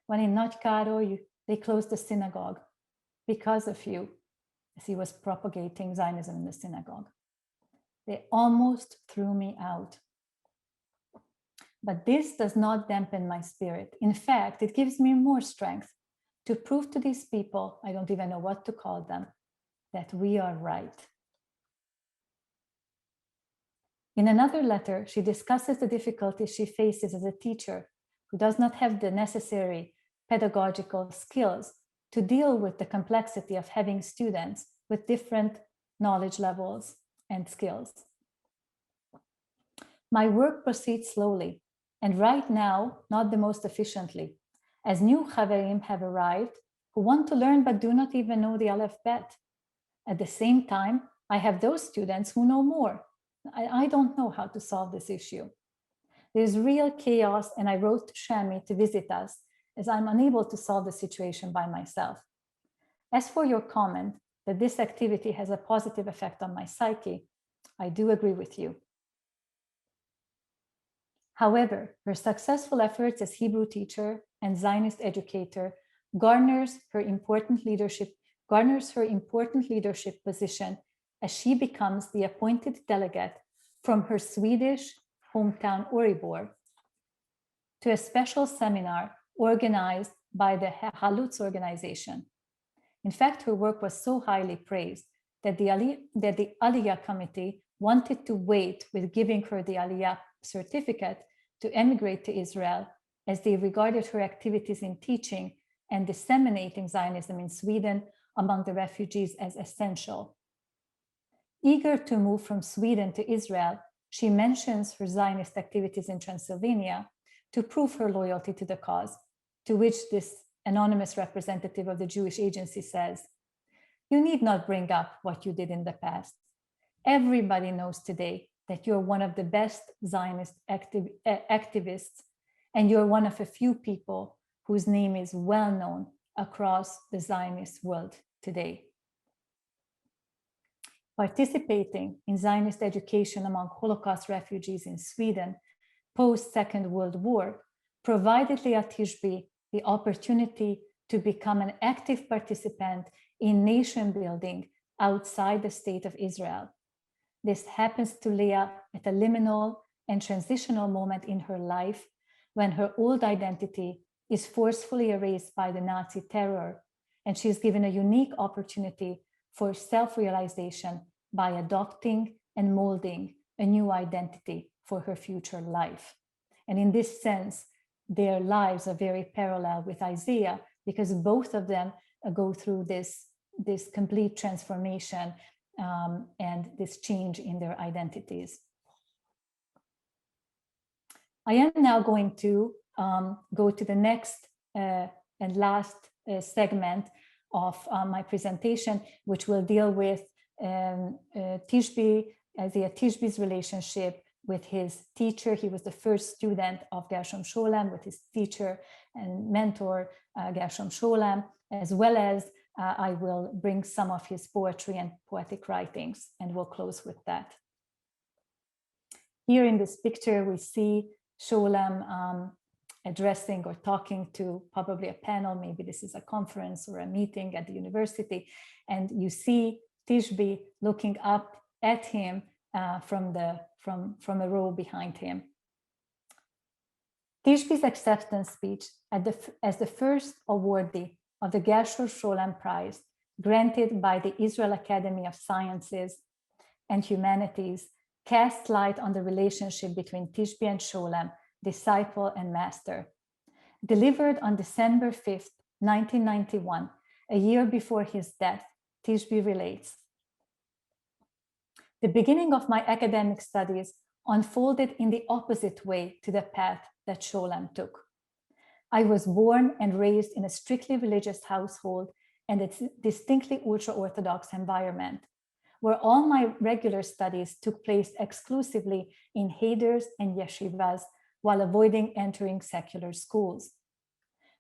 when in Nagykároly, they closed the synagogue because of you, as he was propagating Zionism in the synagogue. They almost threw me out. But this does not dampen my spirit. In fact, it gives me more strength to prove to these people, I don't even know what to call them, that we are right. In another letter, she discusses the difficulties she faces as a teacher who does not have the necessary pedagogical skills to deal with the complexity of having students with different knowledge levels and skills. My work proceeds slowly, and right now, not the most efficiently, as new Chaverim have arrived who want to learn but do not even know the Aleph Bet. At the same time, I have those students who know more. I don't know how to solve this issue. There's real chaos, and I wrote to Shami to visit us, as I'm unable to solve the situation by myself. As for your comment that this activity has a positive effect on my psyche, I do agree with you. However, her successful efforts as Hebrew teacher and Zionist educator garners her important leadership position as she becomes the appointed delegate from her Swedish hometown Oribor to a special seminar organized by the Halutz organization. In fact, her work was so highly praised that the Aliyah committee wanted to wait with giving her the Aliyah certificate to emigrate to Israel, as they regarded her activities in teaching and disseminating Zionism in Sweden among the refugees as essential. Eager to move from Sweden to Israel, she mentions her Zionist activities in Transylvania to prove her loyalty to the cause, to which this anonymous representative of the Jewish agency says, "You need not bring up what you did in the past. Everybody knows today that you're one of the best Zionist activists, and you're one of a few people whose name is well known across the Zionist world today." Participating in Zionist education among Holocaust refugees in Sweden post-Second World War provided Leia Tishby the opportunity to become an active participant in nation building outside the state of Israel. This happens to Leia at a liminal and transitional moment in her life when her old identity is forcefully erased by the Nazi terror, and she is given a unique opportunity for self-realization by adopting and molding a new identity for her future life. And in this sense, their lives are very parallel with Isaiah, because both of them go through this complete transformation and this change in their identities. I am now going to go to the next and last segment of my presentation, which will deal with Tishby's relationship with his teacher. He was the first student of Gershom Scholem, with his teacher and mentor, Gershom Scholem, as well as I will bring some of his poetry and poetic writings, and we'll close with that. Here in this picture, we see Scholem addressing or talking to probably a panel. Maybe this is a conference or a meeting at the university. And you see Tishby looking up at him from a row behind him. Tishby's acceptance speech as the first awardee of the Gershom Scholem Prize, granted by the Israel Academy of Sciences and Humanities, cast light on the relationship between Tishby and Scholem, disciple and master. Delivered on December 5th, 1991, a year before his death, Tishby relates, "The beginning of my academic studies unfolded in the opposite way to the path that Scholem took. I was born and raised in a strictly religious household and a distinctly ultra-Orthodox environment, where all my regular studies took place exclusively in heders and yeshivas while avoiding entering secular schools.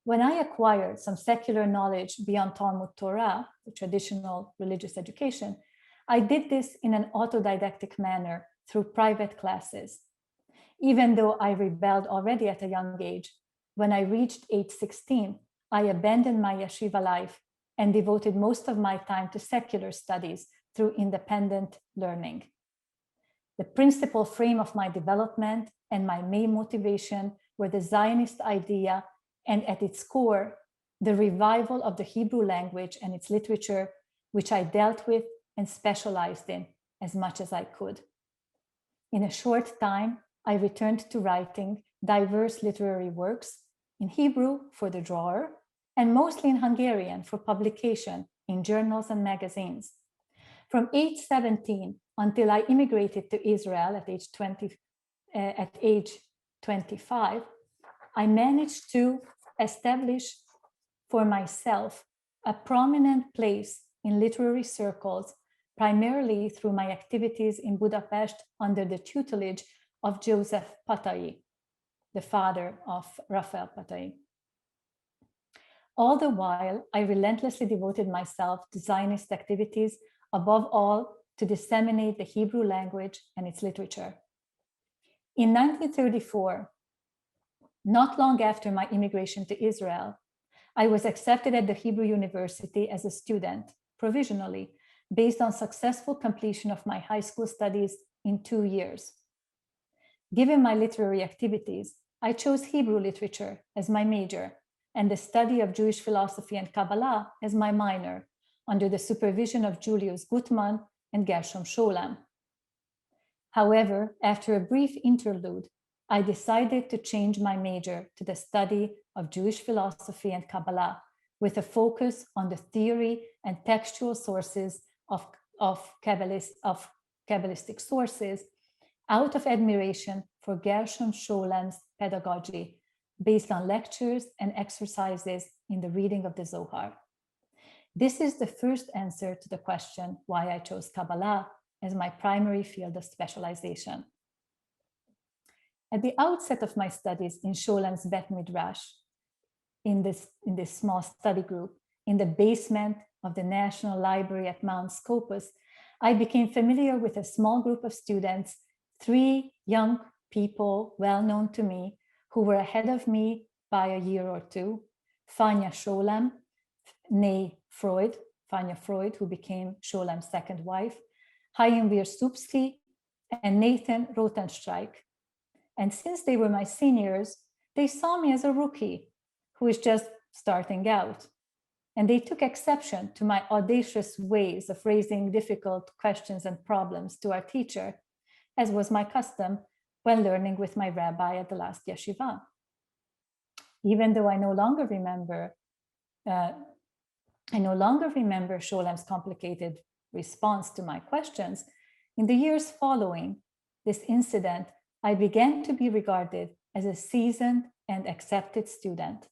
When I acquired some secular knowledge beyond Talmud Torah, the traditional religious education, I did this in an autodidactic manner through private classes. Even though I rebelled already at a young age, when I reached age 16, I abandoned my yeshiva life and devoted most of my time to secular studies through independent learning. The principal frame of my development and my main motivation were the Zionist idea, and at its core, the revival of the Hebrew language and its literature, which I dealt with and specialized in as much as I could. In a short time, I returned to writing diverse literary works in Hebrew for the drawer, and mostly in Hungarian for publication in journals and magazines. From age 17 until I immigrated to Israel at age 25, I managed to establish for myself a prominent place in literary circles, primarily through my activities in Budapest under the tutelage of Joseph Patai, the father of Raphael Patai. All the while, I relentlessly devoted myself to Zionist activities, above all, to disseminate the Hebrew language and its literature. In 1934, not long after my immigration to Israel, I was accepted at the Hebrew University as a student, provisionally, based on successful completion of my high school studies in 2 years. Given my literary activities, I chose Hebrew literature as my major and the study of Jewish philosophy and Kabbalah as my minor, under the supervision of Julius Gutmann and Gershom Scholem. However, after a brief interlude, I decided to change my major to the study of Jewish philosophy and Kabbalah, with a focus on the theory and textual sources of Kabbalistic sources, out of admiration for Gershom Scholem's pedagogy, based on lectures and exercises in the reading of the Zohar. This is the first answer to the question why I chose Kabbalah as my primary field of specialization. At the outset of my studies in Scholem's Bet Midrash, in this small study group, in the basement of the National Library at Mount Scopus, I became familiar with a small group of students, 3 young people well known to me, who were ahead of me by a year or 2, Fania Scholem, née Fania Freud, who became Scholem's second wife, Chaim Wiersubski, and Nathan Rotenstreich. And since they were my seniors, they saw me as a rookie who is just starting out. And they took exception to my audacious ways of raising difficult questions and problems to our teacher, as was my custom when learning with my rabbi at the last yeshiva. Even though I no longer remember Scholem's complicated response to my questions, in the years following this incident, I began to be regarded as a seasoned and accepted student.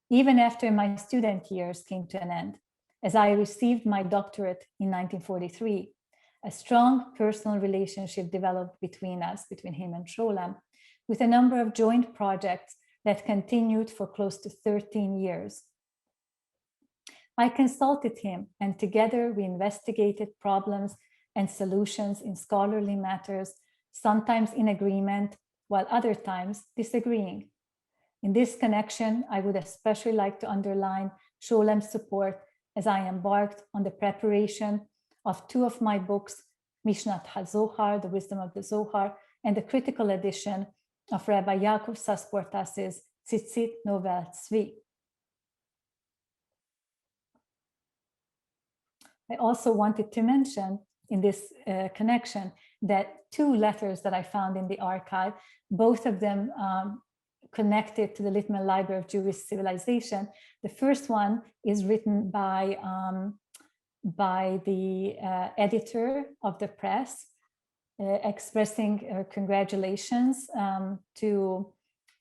Even after my student years came to an end, as I received my doctorate in 1943, a strong personal relationship developed between him and Scholem, with a number of joint projects that continued for close to 13 years. I consulted him, and together we investigated problems and solutions in scholarly matters, sometimes in agreement, while other times disagreeing. In this connection, I would especially like to underline Scholem's support as I embarked on the preparation of 2 of my books, Mishnat HaZohar, The Wisdom of the Zohar, and the critical edition of Rabbi Yaakov Sasportas's Tzitzit Novel Tzvi. I also wanted to mention in this connection that 2 letters that I found in the archive, both of them connected to the Littman Library of Jewish Civilization. The first one is written by the editor of the press, expressing congratulations to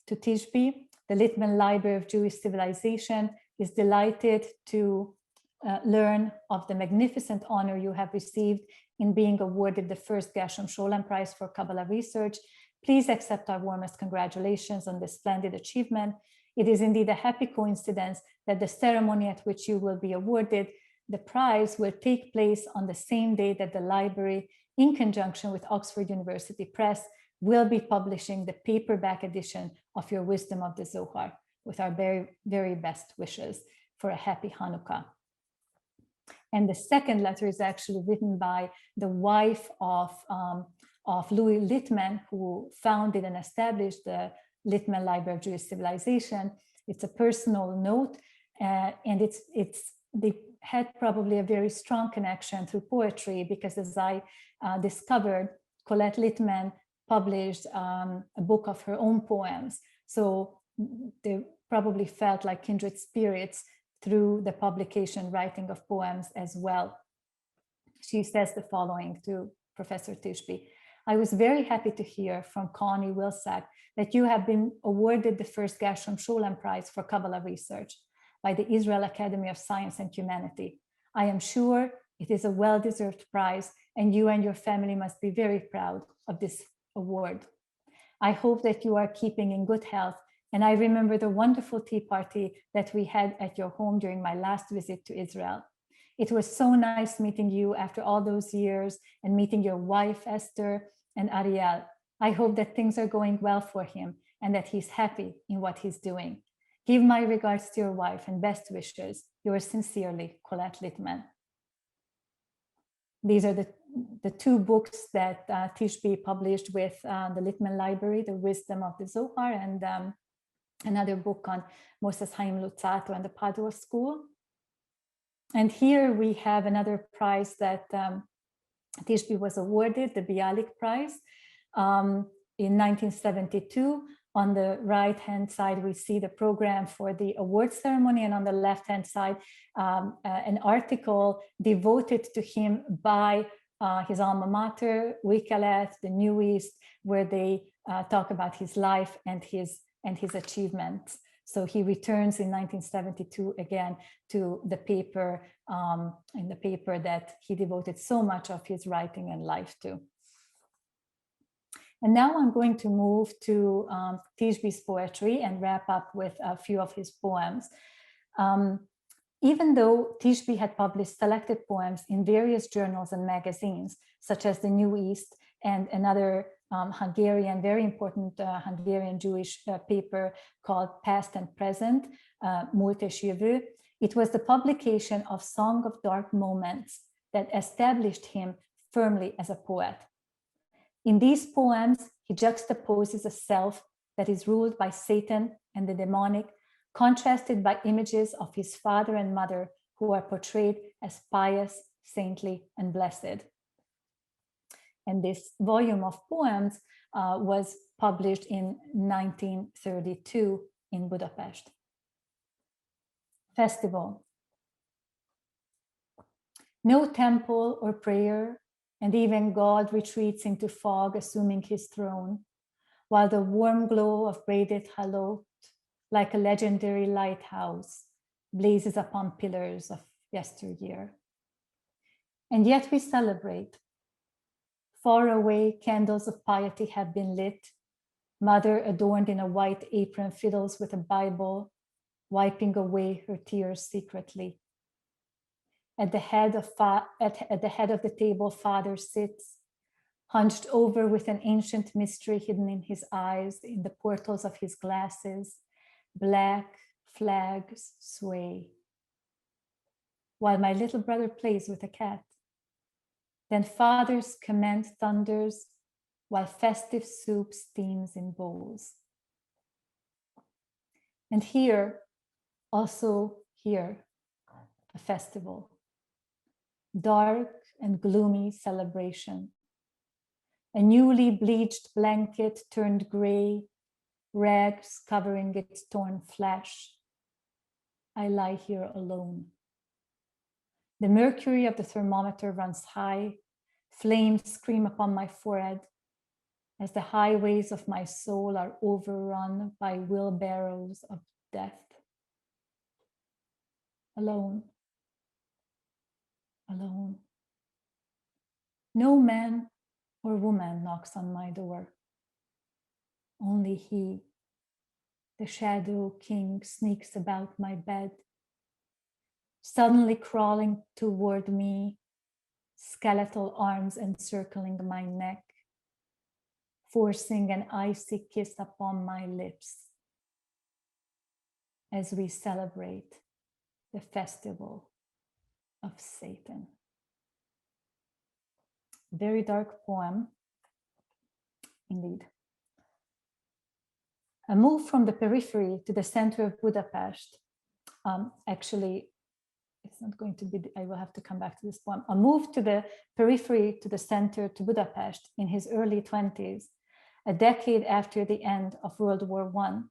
Tishby. The Littman Library of Jewish Civilization is delighted to learn of the magnificent honor you have received in being awarded the first Gershom Scholem Prize for Kabbalah Research. Please accept our warmest congratulations on this splendid achievement. It is indeed a happy coincidence that the ceremony at which you will be awarded the prize will take place on the same day that the library, in conjunction with Oxford University Press, will be publishing the paperback edition of your Wisdom of the Zohar, with our very, very best wishes for a happy Hanukkah. And the second letter is actually written by the wife of Louis Littman, who founded and established the Littman Library of Jewish Civilization. It's a personal note and they had probably a very strong connection through poetry, because as I discovered, Colette Littman published a book of her own poems. So they probably felt like kindred spirits through the publication, writing of poems as well. She says the following to Professor Tishby: I was very happy to hear from Connie Wilsack that you have been awarded the first Gershom Scholem Prize for Kabbalah research by the Israel Academy of Science and Humanity. I am sure it is a well-deserved prize, and you and your family must be very proud of this award. I hope that you are keeping in good health, and I remember the wonderful tea party that we had at your home during my last visit to Israel. It was so nice meeting you after all those years, and meeting your wife, Esther, and Ariel. I hope that things are going well for him and that he's happy in what he's doing. Give my regards to your wife and best wishes. Yours sincerely, Colette Littman. These are the two books that Tishby published with the Littman Library, The Wisdom of the Zohar, and another book on Moses Chaim Luzzatto and the Padua School. And here we have another prize that Tishby was awarded, the Bialik Prize, in 1972. On the right-hand side, we see the program for the award ceremony, and on the left-hand side, an article devoted to him by his alma mater, Wikelet, the New East, where they talk about his life and his achievements. So he returns in 1972 again to the paper, in the paper that he devoted so much of his writing and life to. And now I'm going to move to Tishby's poetry and wrap up with a few of his poems. Even though Tishby had published selected poems in various journals and magazines, such as the New East and another Hungarian, very important Hungarian Jewish paper called Past and Present, Múlt és Jövő, it was the publication of Song of Dark Moments that established him firmly as a poet. In these poems, he juxtaposes a self that is ruled by Satan and the demonic, contrasted by images of his father and mother, who are portrayed as pious, saintly, and blessed. And this volume of poems was published in 1932 in Budapest. Festival. No temple or prayer, and even God retreats into fog, assuming his throne, while the warm glow of braided halot, like a legendary lighthouse, blazes upon pillars of yesteryear. And yet we celebrate. Far away, candles of piety have been lit. Mother, adorned in a white apron, fiddles with a Bible, wiping away her tears secretly. At the head of the table, Father sits, hunched over with an ancient mystery hidden in his eyes, in the portals of his glasses. Black flags sway, while my little brother plays with a cat. Then Father's command thunders, while festive soup steams in bowls. And here, also here, a festival. Dark and gloomy celebration. A newly bleached blanket turned gray, rags covering its torn flesh. I lie here alone. The mercury of the thermometer runs high, flames scream upon my forehead as the highways of my soul are overrun by wheelbarrows of death. Alone. Alone. No man or woman knocks on my door. Only he, the shadow king, sneaks about my bed, suddenly crawling toward me, skeletal arms encircling my neck, forcing an icy kiss upon my lips as we celebrate the festival of Satan. Very dark poem, indeed. A move from the periphery to the center of Budapest, Actually, it's not going to be, I will have to come back to this poem. A move to the periphery, to the center, to Budapest in his early 20s, a decade after the end of World War I,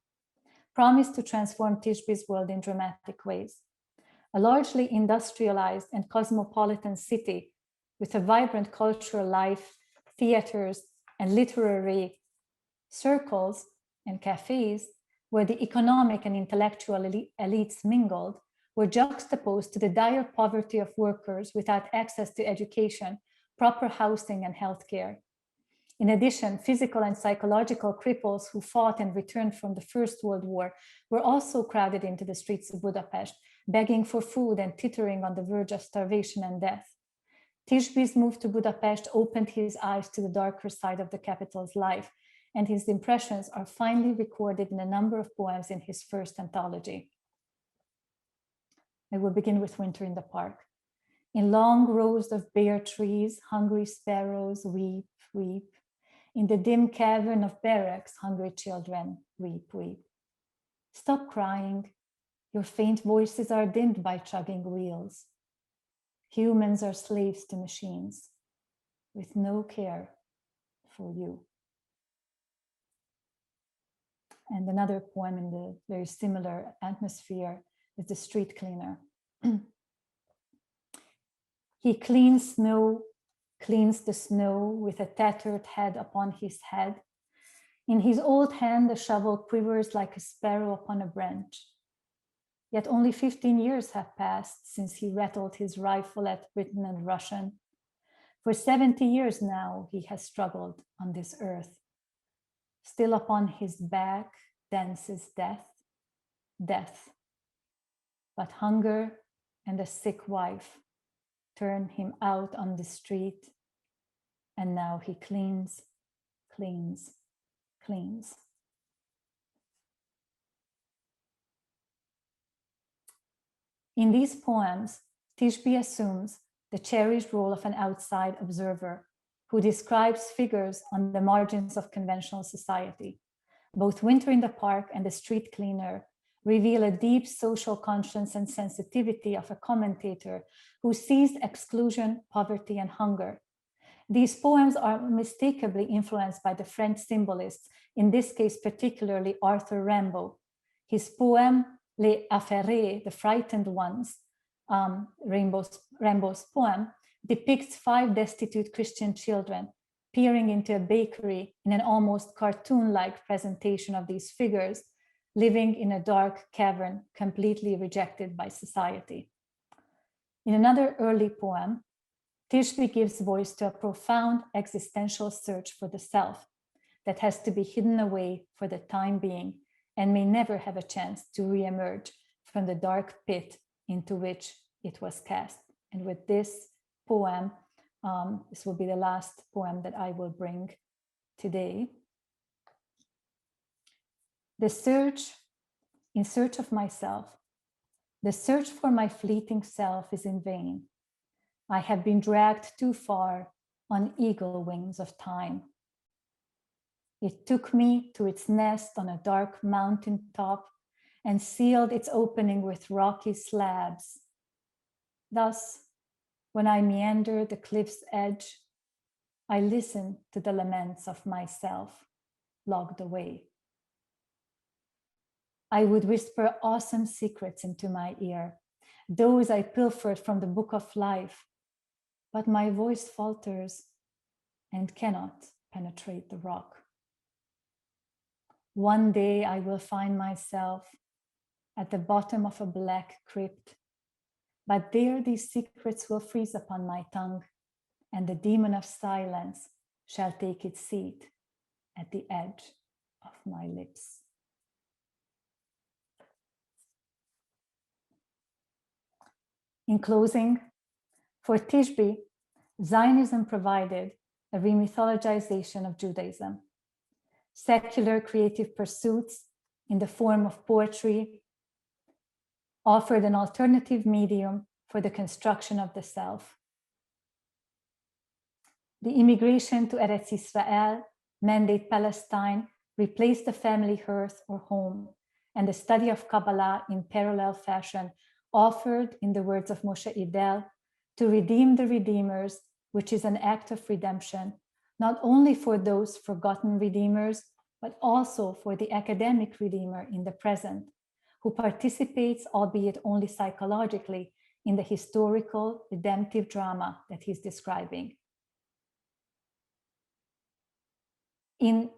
promised to transform Tishby's world in dramatic ways. A largely industrialized and cosmopolitan city with a vibrant cultural life, theaters, and literary circles and cafes where the economic and intellectual elites mingled were juxtaposed to the dire poverty of workers without access to education, proper housing, and healthcare. In addition, physical and psychological cripples who fought and returned from the First World War were also crowded into the streets of Budapest, begging for food and teetering on the verge of starvation and death. Tishby's move to Budapest opened his eyes to the darker side of the capital's life, and his impressions are finely recorded in a number of poems in his first anthology. I will begin with Winter in the Park. In long rows of bare trees, hungry sparrows weep, weep. In the dim cavern of barracks, hungry children weep, weep. Stop crying. Your faint voices are dimmed by chugging wheels. Humans are slaves to machines with no care for you. And another poem in the very similar atmosphere is The Street Cleaner. He cleans the snow with a tattered head upon his head. In his old hand, the shovel quivers like a sparrow upon a branch. Yet only 15 years have passed since he rattled his rifle at Britain and Russian. For 70 years now, he has struggled on this earth. Still upon his back dances death, death. But hunger and a sick wife turn him out on the street, and now he cleans, cleans, cleans. In these poems, Tishby assumes the cherished role of an outside observer who describes figures on the margins of conventional society. Both Winter in the Park and The Street Cleaner reveal a deep social conscience and sensitivity of a commentator who sees exclusion, poverty, and hunger. These poems are unmistakably influenced by the French symbolists, in this case particularly Arthur Rimbaud. His poem, Les Affairés, the Frightened Ones, Rimbaud's poem, depicts 5 destitute Christian children peering into a bakery in an almost cartoon-like presentation of these figures, living in a dark cavern, completely rejected by society. In another early poem, Tishby gives voice to a profound existential search for the self that has to be hidden away for the time being and may never have a chance to re-emerge from the dark pit into which it was cast. And with this poem, this will be the last poem that I will bring today. In search of myself, the search for my fleeting self is in vain. I have been dragged too far on eagle wings of time. It took me to its nest on a dark mountain top and sealed its opening with rocky slabs. Thus, when I meander the cliff's edge, I listen to the laments of myself locked away. I would whisper awesome secrets into my ear, those I pilfered from the book of life, but my voice falters and cannot penetrate the rock. One day I will find myself at the bottom of a black crypt, but there these secrets will freeze upon my tongue, and the demon of silence shall take its seat at the edge of my lips. In closing, for Tishby, Zionism provided a remythologization of Judaism. Secular creative pursuits in the form of poetry offered an alternative medium for the construction of the self. The immigration to Eretz Israel, Mandate Palestine, replaced the family hearth or home and the study of Kabbalah in parallel fashion, offered, in the words of Moshe Idel, to redeem the redeemers, which is an act of redemption, not only for those forgotten redeemers, but also for the academic redeemer in the present, who participates, albeit only psychologically, in the historical redemptive drama that he's describing. In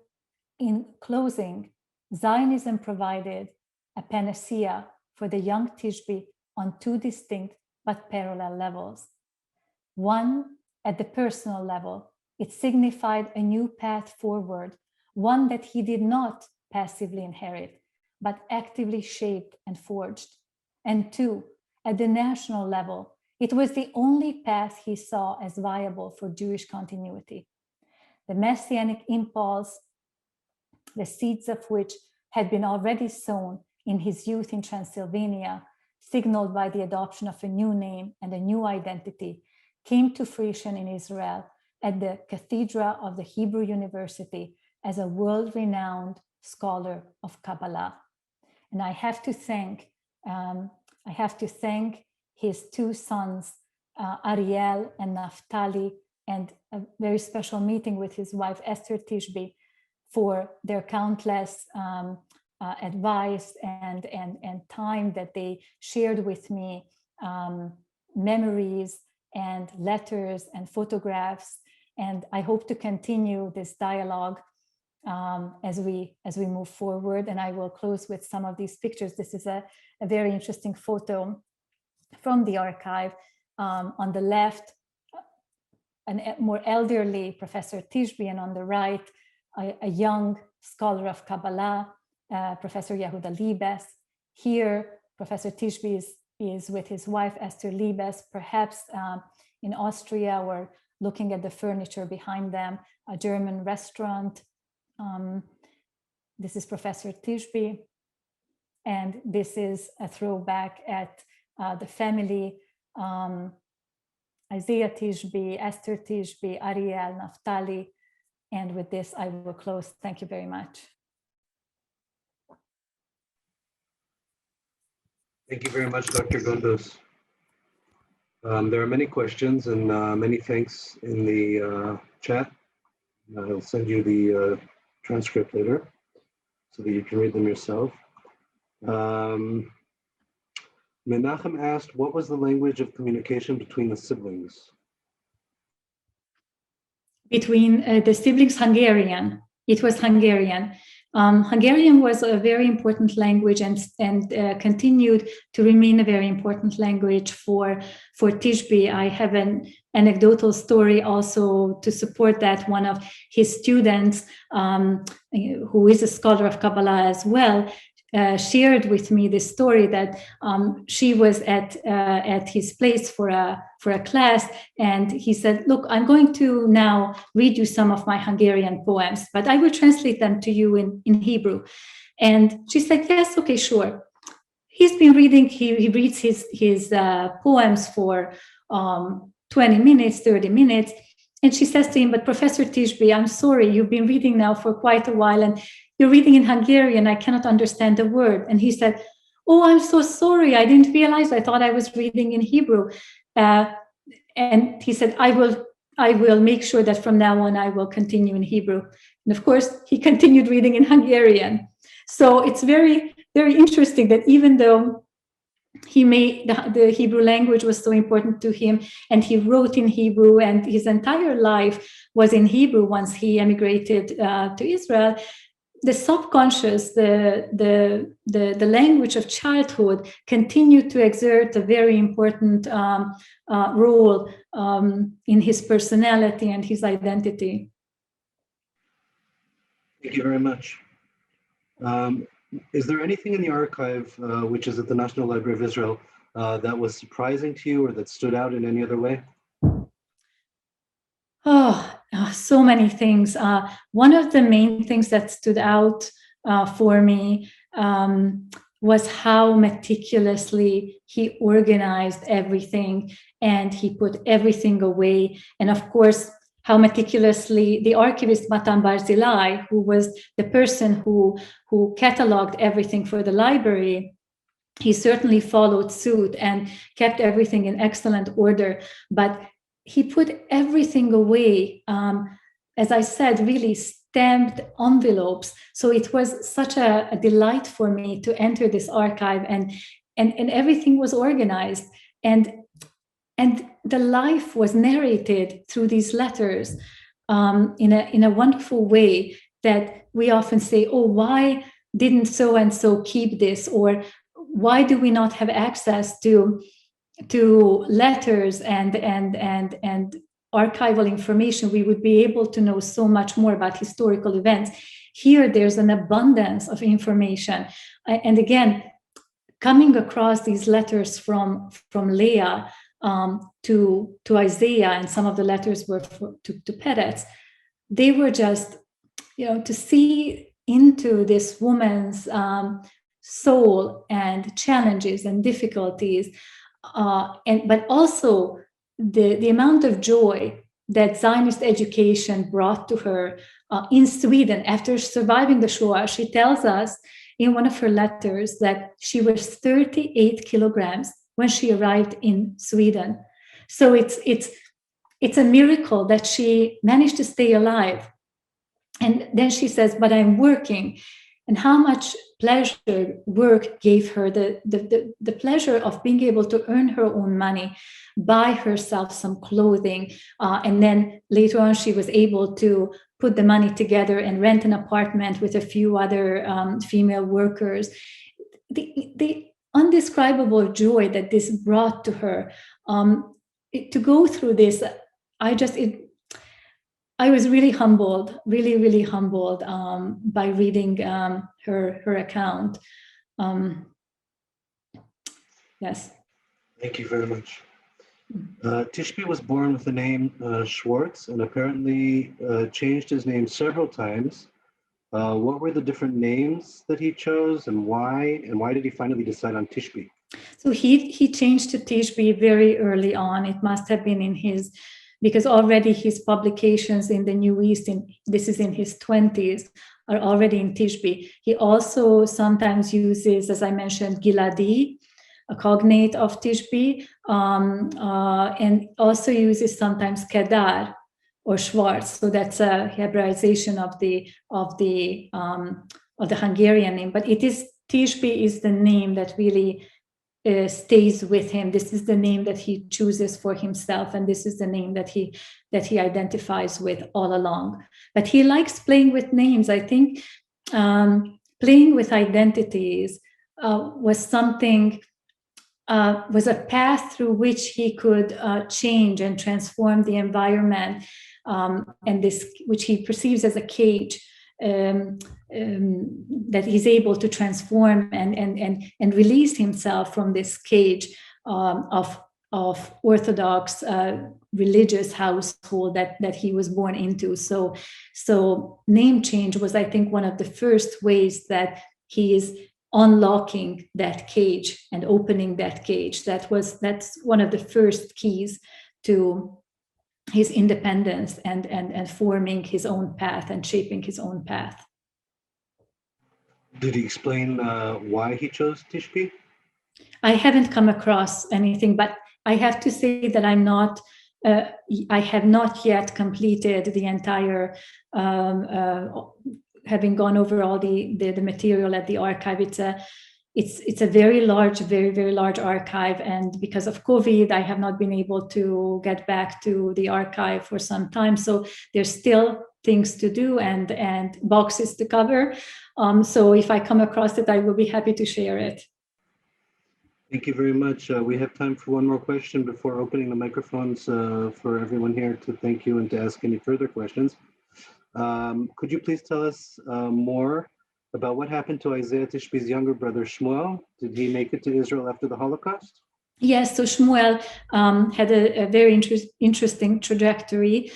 closing, Zionism provided a panacea for the young Tishbe on two distinct but parallel levels. One, at the personal level, it signified a new path forward, one that he did not passively inherit, but actively shaped and forged. And two, at the national level, it was the only path he saw as viable for Jewish continuity. The messianic impulse, the seeds of which had been already sown in his youth in Transylvania, signaled by the adoption of a new name and a new identity, came to fruition in Israel at the Cathedra of the Hebrew University as a world-renowned scholar of Kabbalah. And I have to thank his two sons, Ariel and Naftali, and a very special meeting with his wife, Esther Tishby, for their countless advice and time that they shared with me, memories and letters and photographs. And I hope to continue this dialogue as we move forward. And I will close with some of these pictures. This is a very interesting photo from the archive. On the left, a more elderly Professor Tishby, and on the right, a young scholar of Kabbalah, Professor Yehuda Liebes. Here, Professor Tishby is with his wife, Esther Liebes, perhaps in Austria, or looking at the furniture behind them, a German restaurant. This is Professor Tishby, and this is a throwback at the family, Isaiah Tishby, Esther Tishby, Ariel, Naftali. And with this, I will close. Thank you very much. Thank you very much, Dr. Gondos. There are many questions and many thanks in the chat. I'll send you the transcript later so that you can read them yourself. Menachem asked, what was the language of communication between the siblings? Between the siblings, Hungarian. It was Hungarian. Hungarian was a very important language and continued to remain a very important language for Tishby. I have an anecdotal story also to support that. One of his students, who is a scholar of Kabbalah as well, shared with me this story that she was at his place for a class, and he said, "Look, I'm going to now read you some of my Hungarian poems, but I will translate them to you in Hebrew." And she said, "Yes, okay, sure." He's been reading. He reads his poems for 20 minutes, 30 minutes. And she says to him, "But Professor Tishby, I'm sorry, you've been reading now for quite a while, and you're reading in Hungarian, I cannot understand a word." And he said, "Oh, I'm so sorry, I didn't realize, I thought I was reading in Hebrew." And he said, I will make sure that from now on I will continue in Hebrew. And of course, he continued reading in Hungarian. So it's very, very interesting that even though he made the Hebrew language was so important to him, and he wrote in Hebrew, and his entire life was in Hebrew once he emigrated to Israel, the subconscious, the language of childhood continued to exert a very important role in his personality and his identity. Thank you very much. Is there anything in the archive, which is at the National Library of Israel, that was surprising to you or that stood out in any other way? So many things. One of the main things that stood out for me was how meticulously he organized everything, and he put everything away. And of course, how meticulously the archivist Matan Barzilai, who was the person who cataloged everything for the library, he certainly followed suit and kept everything in excellent order, but he put everything away, as I said, really stamped envelopes. So it was such a delight for me to enter this archive, and everything was organized, and the life was narrated through these letters in a wonderful way that we often say, oh, why didn't so and so keep this, or why do we not have access to letters and archival information? We would be able to know so much more about historical events. Here, there's an abundance of information, and again, coming across these letters from Leia to Isaiah, and some of the letters were to Peretz. They were just, to see into this woman's soul and challenges and difficulties, but also the amount of joy that Zionist education brought to her in Sweden after surviving the Shoah. She tells us in one of her letters that she was 38 kilograms when she arrived in Sweden. So it's a miracle that she managed to stay alive. And then she says, but I'm working. And how much pleasure work gave her, the pleasure of being able to earn her own money, buy herself some clothing. And then later on, she was able to put the money together and rent an apartment with a few other female workers. The undescribable joy that this brought to her, to go through this, I was really humbled, really humbled by reading her account. Yes. Thank you very much. Tishby was born with the name Schwartz, and apparently changed his name several times. What were the different names that he chose, and why? And why did he finally decide on Tishby? So he changed to Tishby very early on. It must have been because already his publications in the New East, this is in his 20s, are already in Tishby. He also sometimes uses, as I mentioned, Giladi, a cognate of Tishby, and also uses sometimes Kedar or Schwartz. So that's a Hebraization of the Hungarian name. But Tishby is the name that really stays with him. This is the name that he chooses for himself, and this is the name that he identifies with all along. But he likes playing with names. I think playing with identities was a path through which he could change and transform the environment, and this, which he perceives as a cage, that he's able to transform and release himself from this cage of Orthodox religious household that he was born into. So name change was, I think, one of the first ways that he is unlocking that cage and opening that cage. That's one of the first keys to his independence and forming his own path and shaping his own path. Did he explain why he chose Tishby? I haven't come across anything, but I have to say that I have not yet completed the entire, having gone over all the material at the archive. It's a very large, very large archive, and because of COVID, I have not been able to get back to the archive for some time. So there's still things to do and boxes to cover. So if I come across it, I will be happy to share it. Thank you very much. We have time for one more question before opening the microphones for everyone here to thank you and to ask any further questions. Could you please tell us more about what happened to Isaiah Tishby's younger brother, Shmuel? Did he make it to Israel after the Holocaust? Yes, so Shmuel had a very interesting trajectory.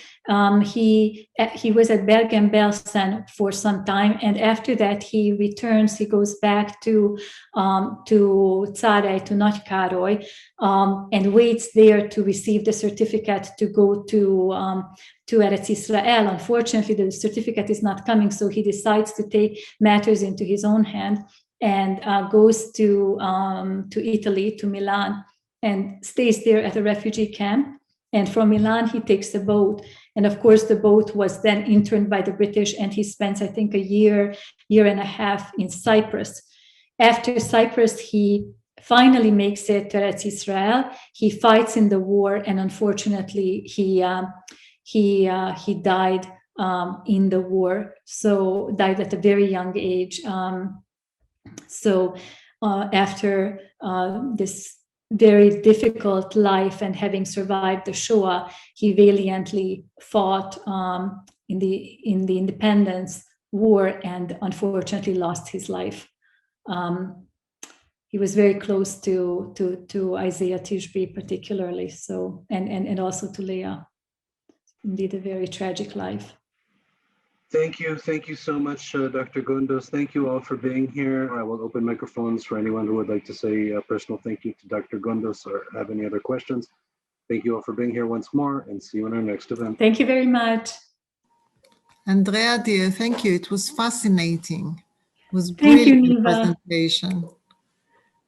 He was at Bergen-Belsen for some time, and after that he returns. He goes back to Tzarei, to Nagykároly, and waits there to receive the certificate to go to Eretz Israel. Unfortunately, the certificate is not coming, so he decides to take matters into his own hand and goes to Italy, to Milan, and stays there at a refugee camp. And from Milan, he takes a boat. And of course, the boat was then interned by the British, and he spends, I think, a year and a half in Cyprus. After Cyprus, he finally makes it to Eretz Israel. He fights in the war, and unfortunately, he died in the war. So died at a very young age. After this very difficult life and having survived the Shoah, he valiantly fought in the independence war and unfortunately lost his life. He was very close to Isaiah Tishby particularly, so and also to Leia. Indeed, a very tragic life. Thank you so much, Dr. Gondos. Thank you all for being here. I will open microphones for anyone who would like to say a personal thank you to Dr. Gondos or have any other questions. Thank you all for being here once more, and see you in our next event. Thank you very much. Andrea, dear, thank you. It was fascinating. It was Thank you, brilliant Niva. presentation.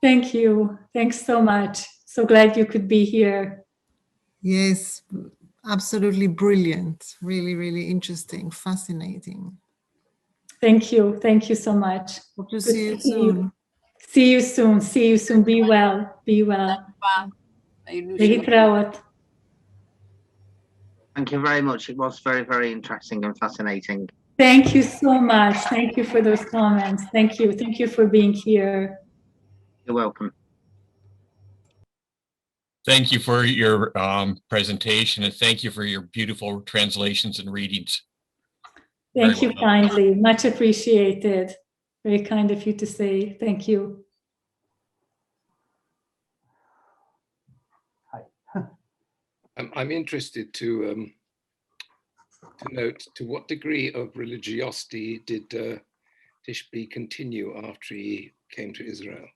Thank you. Thanks so much. So glad you could be here. Yes, absolutely brilliant. Really, really interesting, fascinating. Thank you. Thank you so much. Hope to see you soon. See you soon. See you soon. Be well. Be well. להתראות. Thank you very much. It was very, very interesting and fascinating. Thank you so much. Thank you for those comments. Thank you. Thank you for being here. You're welcome. Thank you for your presentation, and thank you for your beautiful translations and readings. Thank you Very well done. kindly. Much appreciated. Very kind of you to say. Thank you. Hi. I'm interested to note to what degree of religiosity did Tishby continue after he came to Israel?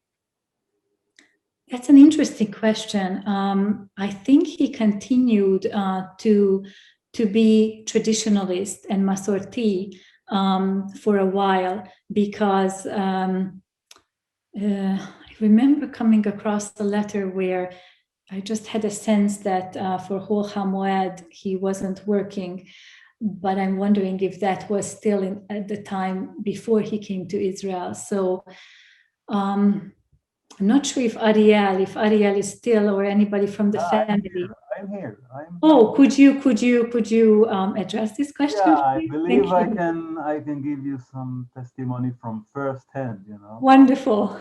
That's an interesting question. I think he continued to be traditionalist and Masorti for a while, because I remember coming across a letter where I just had a sense that for Hol HaMoed he wasn't working, but I'm wondering if that was still at the time before he came to Israel. So I'm not sure if Ariel is still, or anybody from the family. I'm here. Oh, could you address this question? Yeah, I please? believe Thank I you. can give you some testimony from first hand, you know. Wonderful.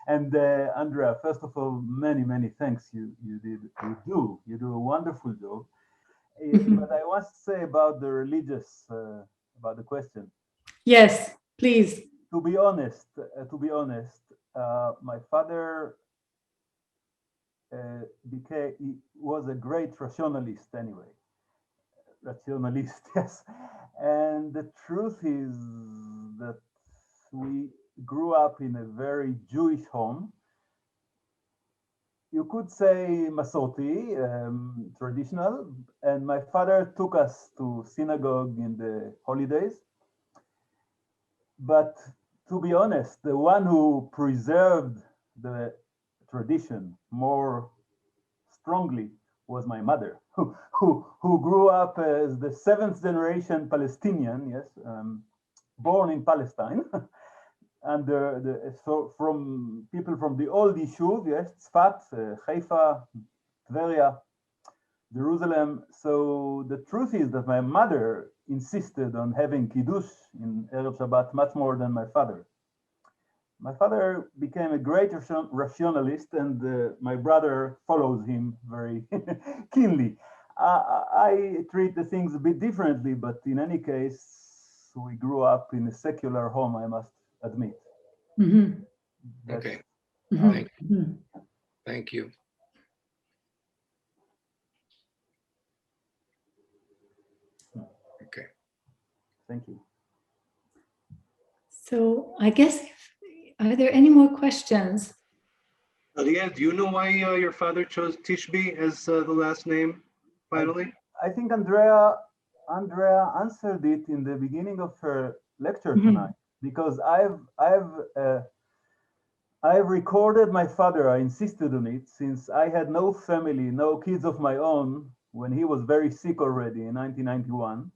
And Andrea, first of all, many thanks. You do a wonderful job. But I want to say about the religious, about the question. Yes, please. To be honest, my father was a great rationalist anyway. Rationalist, yes. And the truth is that we grew up in a very Jewish home. You could say Masorti, traditional, and my father took us to synagogue in the holidays. But to be honest, the one who preserved the tradition more strongly was my mother, who grew up as the 7th generation Palestinian, yes, born in Palestine. And so from people from the old Yishuv, yes, Tzfat, Haifa, Tveria, Jerusalem. So the truth is that my mother insisted on having Kiddush in Erev Shabbat much more than my father. My father became a great rationalist, and my brother follows him very keenly. I treat the things a bit differently, but in any case, we grew up in a secular home, I must admit. Mm-hmm. Okay. Mm-hmm. Thank you. Thank you. Thank you. So I guess, are there any more questions? Leah, do you know why your father chose Tishby as the last name, finally? I think Andrea answered it in the beginning of her lecture tonight, because I've recorded my father. I insisted on it since I had no family, no kids of my own when he was very sick already in 1991.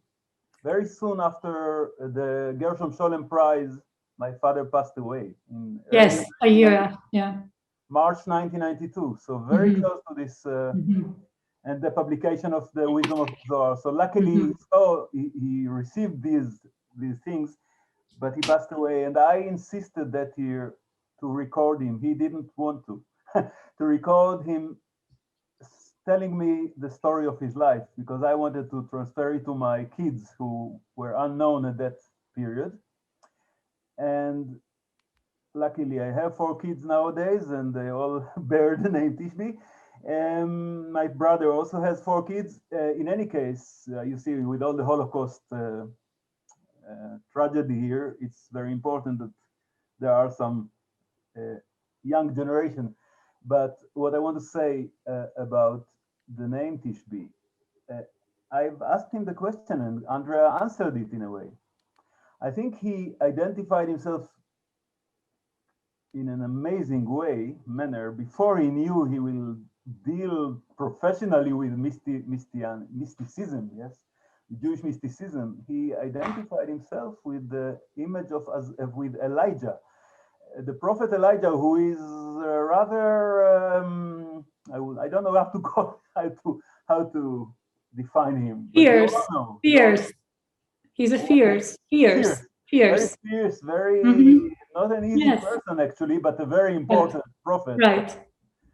Very soon after the Gershom Scholem Prize, my father passed away in Yes, a year. Yeah. March 1992. So very close to this and the publication of the Wisdom of Zohar. So luckily, he received these things, but he passed away. And I insisted that year to record him. He didn't want to, to record him telling me the story of his life, because I wanted to transfer it to my kids who were unknown at that period. And luckily, I have 4 kids nowadays, and they all bear the name Tishby. My brother also has 4 kids. In any case, you see, with all the Holocaust tragedy here, it's very important that there are some young generation. But what I want to say about the name Tishby, I've asked him the question, and Andrea answered it in a way. I think he identified himself in an amazing manner before he knew he will deal professionally with mysticism, yes, Jewish mysticism. He identified himself with the image of with Elijah, the prophet Elijah, who is rather I don't know how to call how to define him. Fierce. He's a fierce. Very fierce, very not an easy person actually, but a very important prophet. Right.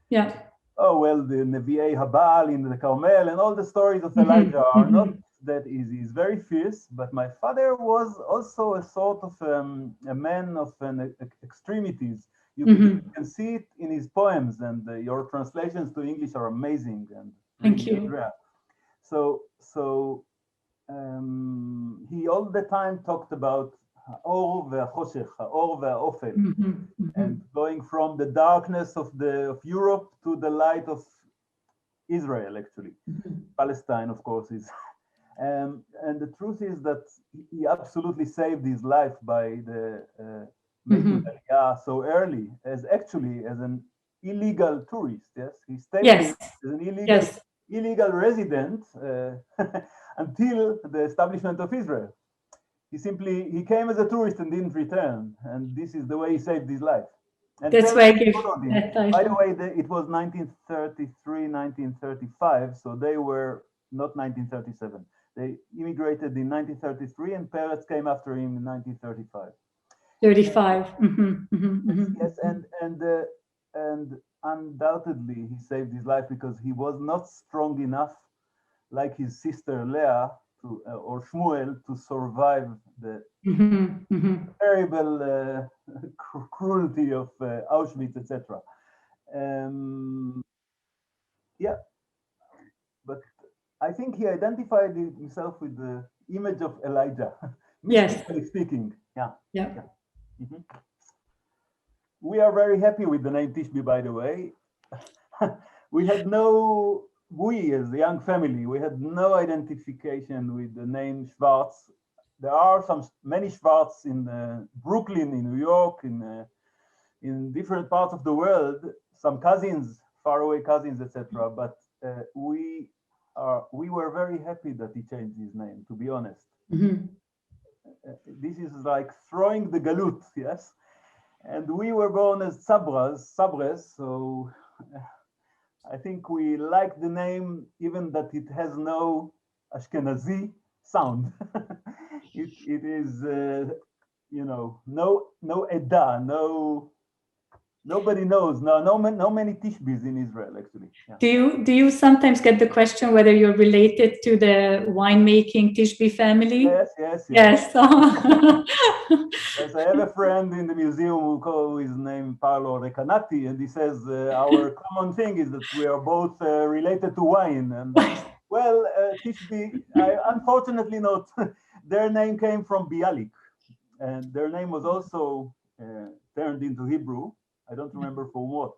Yeah. Oh well, the Nevi'ei Habal in the Carmel and all the stories of Elijah are not that easy. He's very fierce, but my father was also a sort of a man of extremities. You can see it in his poems, and your translations to English are amazing. And thank you. Andrea. So he all the time talked about Or ve'choshech, Or ve'ofel, and going from the darkness of Europe to the light of Israel, actually. Palestine, of course, is. And the truth is that he absolutely saved his life by the making Aliyah so early, as an illegal tourist. Yes, he stayed as an illegal resident until the establishment of Israel. He came as a tourist and didn't return, and this is the way he saved his life. And that's why I gave that title. By the way, it was 1933, 1935, so they were not 1937. They immigrated in 1933, and Peretz came after him in 1935. 35. Yes, and undoubtedly he saved his life because he was not strong enough, like his sister Leia or Shmuel, to survive the terrible cruelty of Auschwitz, etc. Yeah, but I think he identified himself with the image of Elijah, mystically speaking. Yeah. We are very happy with the name Tishby, by the way. We as a young family, we had no identification with the name Schwartz. There are many Schwartz in Brooklyn, in New York, in different parts of the world, some cousins, faraway cousins, etc. But we were very happy that he changed his name, to be honest. This is like throwing the galut, yes? And we were born as Sabres, so I think we like the name, even that it has no Ashkenazi sound. it is, no Eda, nobody knows. No many Tishbis in Israel, actually. Yeah. Do you sometimes get the question whether you're related to the winemaking Tishby family? Yes. Yes. Yes, I have a friend in the museum who is named Paolo Recanati, and he says our common thing is that we are both related to wine. And well, Tishby, unfortunately not. their name came from Bialik, and their name was also turned into Hebrew. I don't remember for what,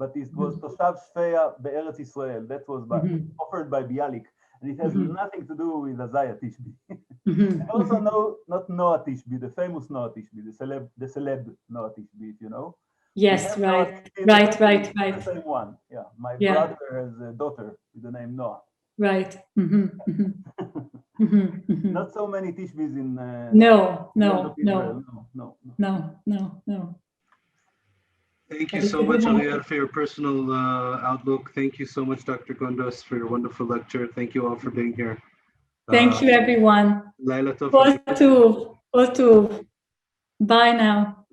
but it was Toshav Shfeya Be'eretz Israel. That was offered by Bialik, and it has nothing to do with Isaiah Tishby. And also not Noah Tishby, the famous Noah Tishby, the celeb Noah Tishby, if you know. Yes, right. The same one. Yeah, my brother has a daughter with the name Noah. Right. Not so many Tishbis in. No. Thank you so much, Ariel, for your personal outlook. Thank you so much, Dr. Gondos, for your wonderful lecture. Thank you all for being here. Thank you, everyone. Laila Tov. Bye now.